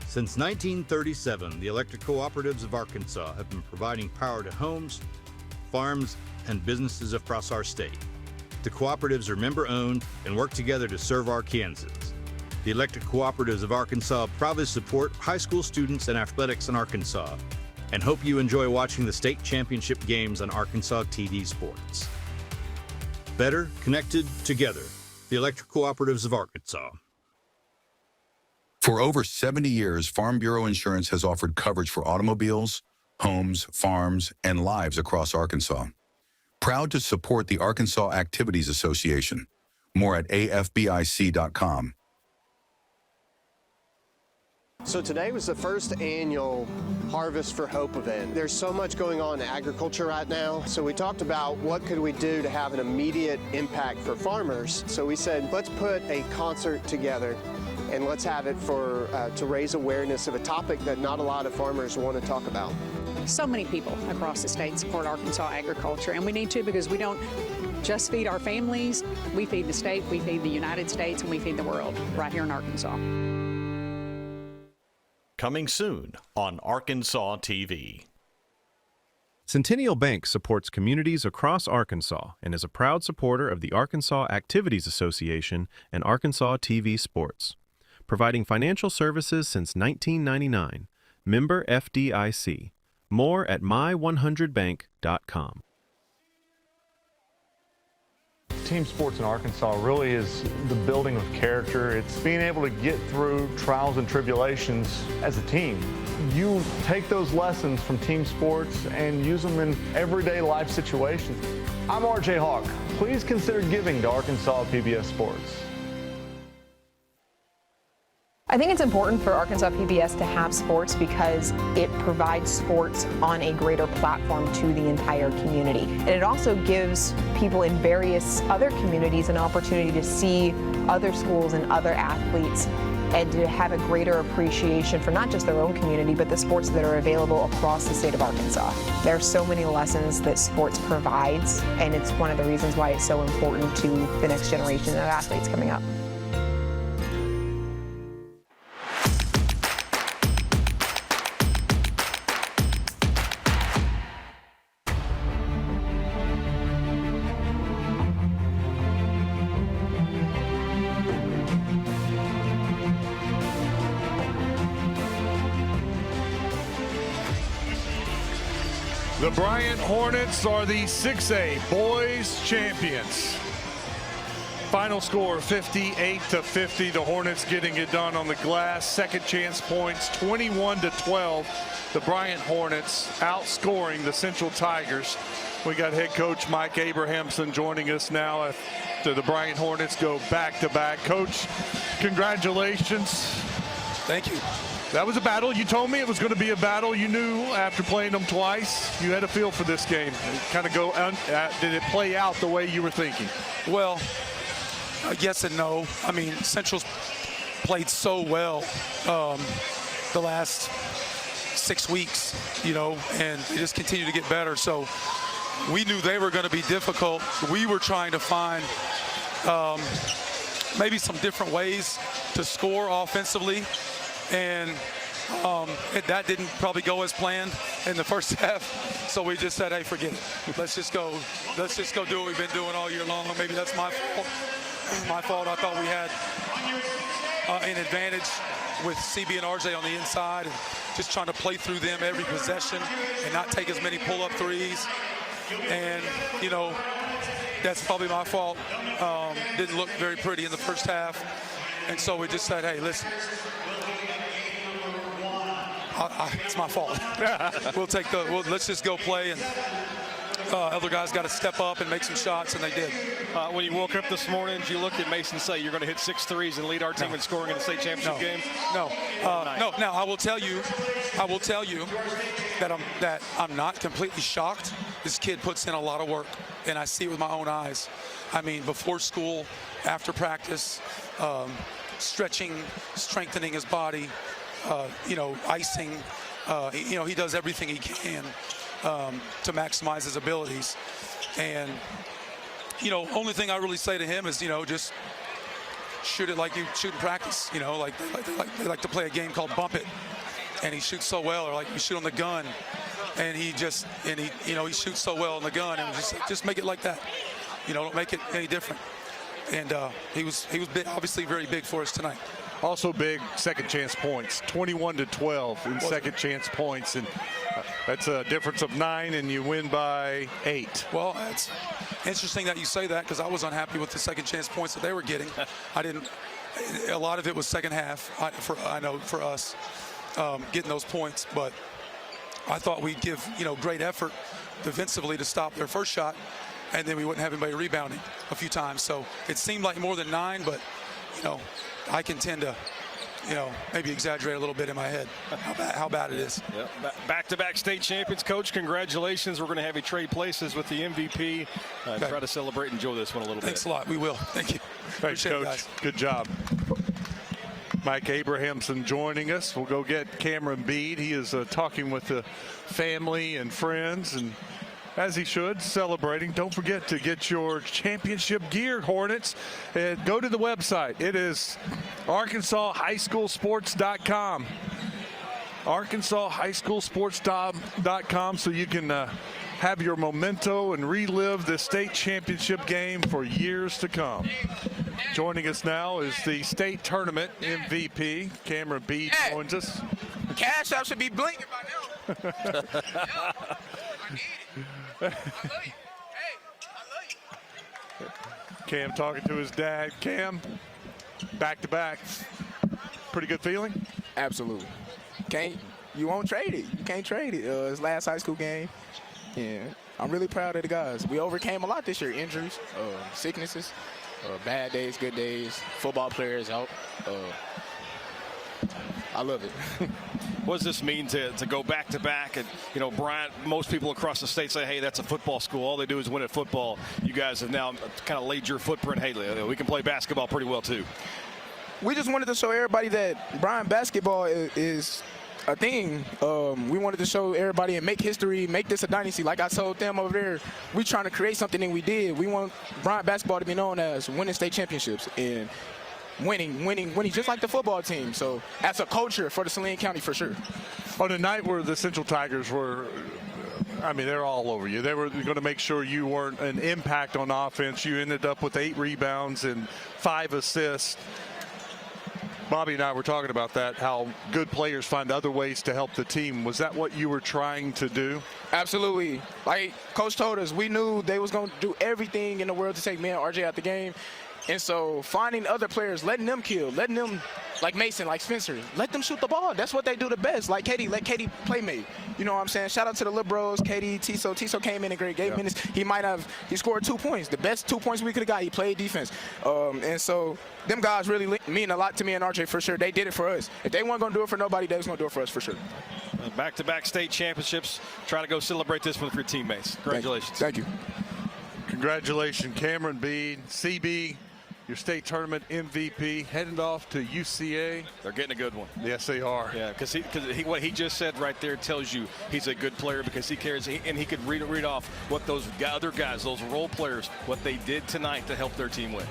[SPEAKER 6] Since 1937, the electric cooperatives of Arkansas have been providing power to homes, farms, and businesses across our state. The cooperatives are member-owned and work together to serve Arkansans. The electric cooperatives of Arkansas proudly support high school students and athletics in Arkansas, and hope you enjoy watching the state championship games on Arkansas TV Sports. Better connected together, the electric cooperatives of Arkansas.
[SPEAKER 8] For over 70 years, Farm Bureau Insurance has offered coverage for automobiles, homes, farms, and lives across Arkansas. Proud to support the Arkansas Activities Association. More at afbic.com.
[SPEAKER 26] So today was the first annual Harvest for Hope event. There's so much going on in agriculture right now. So we talked about what could we do to have an immediate impact for farmers. So we said, let's put a concert together and let's have it for to raise awareness of a topic that not a lot of farmers want to talk about.
[SPEAKER 27] So many people across the state support Arkansas agriculture, and we need to because we don't just feed our families, we feed the state, we feed the United States, and we feed the world right here in Arkansas.
[SPEAKER 28] Coming soon on Arkansas TV.
[SPEAKER 7] Centennial Bank supports communities across Arkansas and is a proud supporter of the Arkansas Activities Association and Arkansas TV Sports, providing financial services since 1999. Member FDIC. More at my100bank.com.
[SPEAKER 29] Team sports in Arkansas really is the building of character. It's being able to get through trials and tribulations as a team. You take those lessons from team sports and use them in everyday life situations. I'm RJ Hawk. Please consider giving to Arkansas PBS Sports.
[SPEAKER 30] I think it's important for Arkansas PBS to have sports because it provides sports on a greater platform to the entire community. And it also gives people in various other communities an opportunity to see other schools and other athletes and to have a greater appreciation for not just their own community, but the sports that are available across the state of Arkansas. There are so many lessons that sports provides, and it's one of the reasons why it's so important to the next generation of athletes coming up.
[SPEAKER 1] The Bryant Hornets are the 6A boys champions. Final score 58-50. The Hornets getting it done on the glass. Second chance points 21-12. The Bryant Hornets outscoring the Central Tigers. We got head coach Mike Abrahamson joining us now after the Bryant Hornets go back-to-back. Coach, congratulations.
[SPEAKER 4] Thank you.
[SPEAKER 1] That was a battle. You told me it was going to be a battle. You knew after playing them twice, you had a feel for this game. Kind of did it play out the way you were thinking?
[SPEAKER 4] Well, yes and no. I mean, Central's played so well the last 6 weeks, and they just continue to get better. So we knew they were going to be difficult. We were trying to find maybe some different ways to score offensively, and that didn't probably go as planned in the first half. So we just said, hey, forget it. Let's just go do what we've been doing all year long. Maybe that's my fault. I thought we had an advantage with CB and RJ on the inside, and just trying to play through them every possession and not take as many pull-up threes. And, that's probably my fault. Didn't look very pretty in the first half. And so we just said, hey, listen, it's my fault. Let's just go play, and other guys got to step up and make some shots, and they did.
[SPEAKER 2] When you woke up this morning, did you look at Mason say you're going to hit 6 threes and lead our team in scoring in the state championship game?
[SPEAKER 4] No. Now I will tell you that I'm not completely shocked. This kid puts in a lot of work, and I see it with my own eyes. I mean, before school, after practice, stretching, strengthening his body, icing. He does everything he can to maximize his abilities. And, only thing I really say to him is, just shoot it like you shoot in practice. They like to play a game called Bump It. And he shoots so well, or like you shoot on the gun. And he shoots so well on the gun, and just make it like that. Don't make it any different. And he was big, obviously very big for us tonight.
[SPEAKER 1] Also big second chance points, 21-12 in second chance points, and that's a difference of 9, and you win by 8.
[SPEAKER 4] Well, it's interesting that you say that, because I was unhappy with the second chance points that they were getting. A lot of it was second half, for us getting those points, but I thought we'd give great effort defensively to stop their first shot, and then we wouldn't have anybody rebounding a few times. So it seemed like more than 9, but I can tend to, maybe exaggerate a little bit in my head how bad it is.
[SPEAKER 2] Yep. Back-to-back state champions, Coach. Congratulations. We're going to have you trade places with the MVP. Try to celebrate and enjoy this one a little bit.
[SPEAKER 4] Thanks a lot. We will. Thank you.
[SPEAKER 1] Thanks, Coach. Guys. Good job. Mike Abrahamson joining us. We'll go get Cameron Bead. He is talking with the family and friends, and as he should, celebrating. Don't forget to get your championship gear, Hornets. Go to the website. It is ArkansasHighSchoolSports.com. ArkansasHighSchoolSports.com, so you can have your memento and relive the state championship game for years to come. Joining us now is the state tournament MVP. Cameron Bead joins us.
[SPEAKER 10] Cash App should be blinking by now.
[SPEAKER 1] Cam talking to his dad. Cam, back-to-back. Pretty good feeling?
[SPEAKER 10] Absolutely. You won't trade it. You can't trade it. His last high school game. Yeah, I'm really proud of the guys. We overcame a lot this year. Injuries, sicknesses, bad days, good days, football players out. I love it.
[SPEAKER 2] What does this mean to go back-to-back? And, Bryant, most people across the state say, hey, that's a football school. All they do is win at football. You guys have now kind of laid your footprint. Hey, we can play basketball pretty well, too.
[SPEAKER 10] We just wanted to show everybody that Bryant basketball is a thing. We wanted to show everybody and make history, make this a dynasty. Like I told them over there, we're trying to create something, and we did. We want Bryant basketball to be known as winning state championships and winning, just like the football team. So that's a culture for the Saline County for sure.
[SPEAKER 1] On a night where the Central Tigers were, they're all over you. They were going to make sure you weren't an impact on offense. You ended up with 8 rebounds and 5 assists. Bobby and I were talking about that, how good players find other ways to help the team. Was that what you were trying to do?
[SPEAKER 10] Absolutely. Like Coach told us, we knew they was going to do everything in the world to take me and RJ out the game. And so finding other players, letting them kill, letting them, like Mason, like Spencer, let them shoot the ball. That's what they do the best. Like Katie, let Katie playmate. You know what I'm saying? Shout out to the little bros, Katie, Tiso. Tiso came in great game minutes. He scored 2 points. The best 2 points we could have got. He played defense. And so them guys really mean a lot to me and RJ for sure. They did it for us. If they weren't going to do it for nobody, they was going to do it for us for sure.
[SPEAKER 2] Back-to-back state championships. Try to go celebrate this one with your teammates. Congratulations.
[SPEAKER 10] Thank you.
[SPEAKER 1] Congratulations, Cameron Bead, CB. Your state tournament MVP, heading off to UCA.
[SPEAKER 2] They're getting a good one.
[SPEAKER 1] Yes, they are.
[SPEAKER 2] Yeah, because what he just said right there tells you he's a good player because he cares, and he could read off what those other guys, those role players, what they did tonight to help their team win.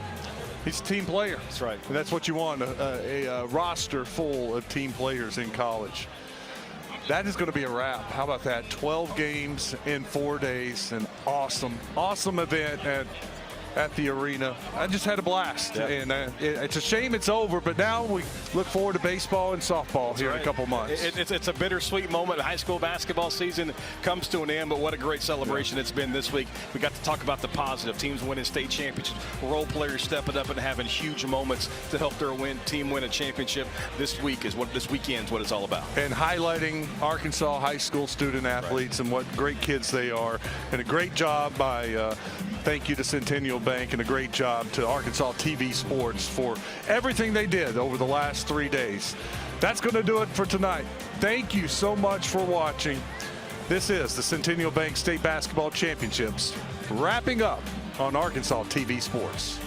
[SPEAKER 1] He's a team player.
[SPEAKER 2] That's right.
[SPEAKER 1] And that's what you want, a roster full of team players in college. That is going to be a wrap. How about that? 12 games in 4 days. An awesome event at the arena. I just had a blast.
[SPEAKER 2] Yep.
[SPEAKER 1] And it's a shame it's over, but now we look forward to baseball and softball here in a couple months.
[SPEAKER 2] It's a bittersweet moment. The high school basketball season comes to an end, but what a great celebration it's been this week. We got to talk about the positive. Teams winning state championships, role players stepping up and having huge moments to help their team win a championship. This weekend's what it's all about.
[SPEAKER 1] And highlighting Arkansas high school student athletes and what great kids they are. And a great job by thank you to Centennial Bank, and a great job to Arkansas TV Sports for everything they did over the last 3 days. That's going to do it for tonight. Thank you so much for watching. This is the Centennial Bank State Basketball Championships wrapping up on Arkansas TV Sports.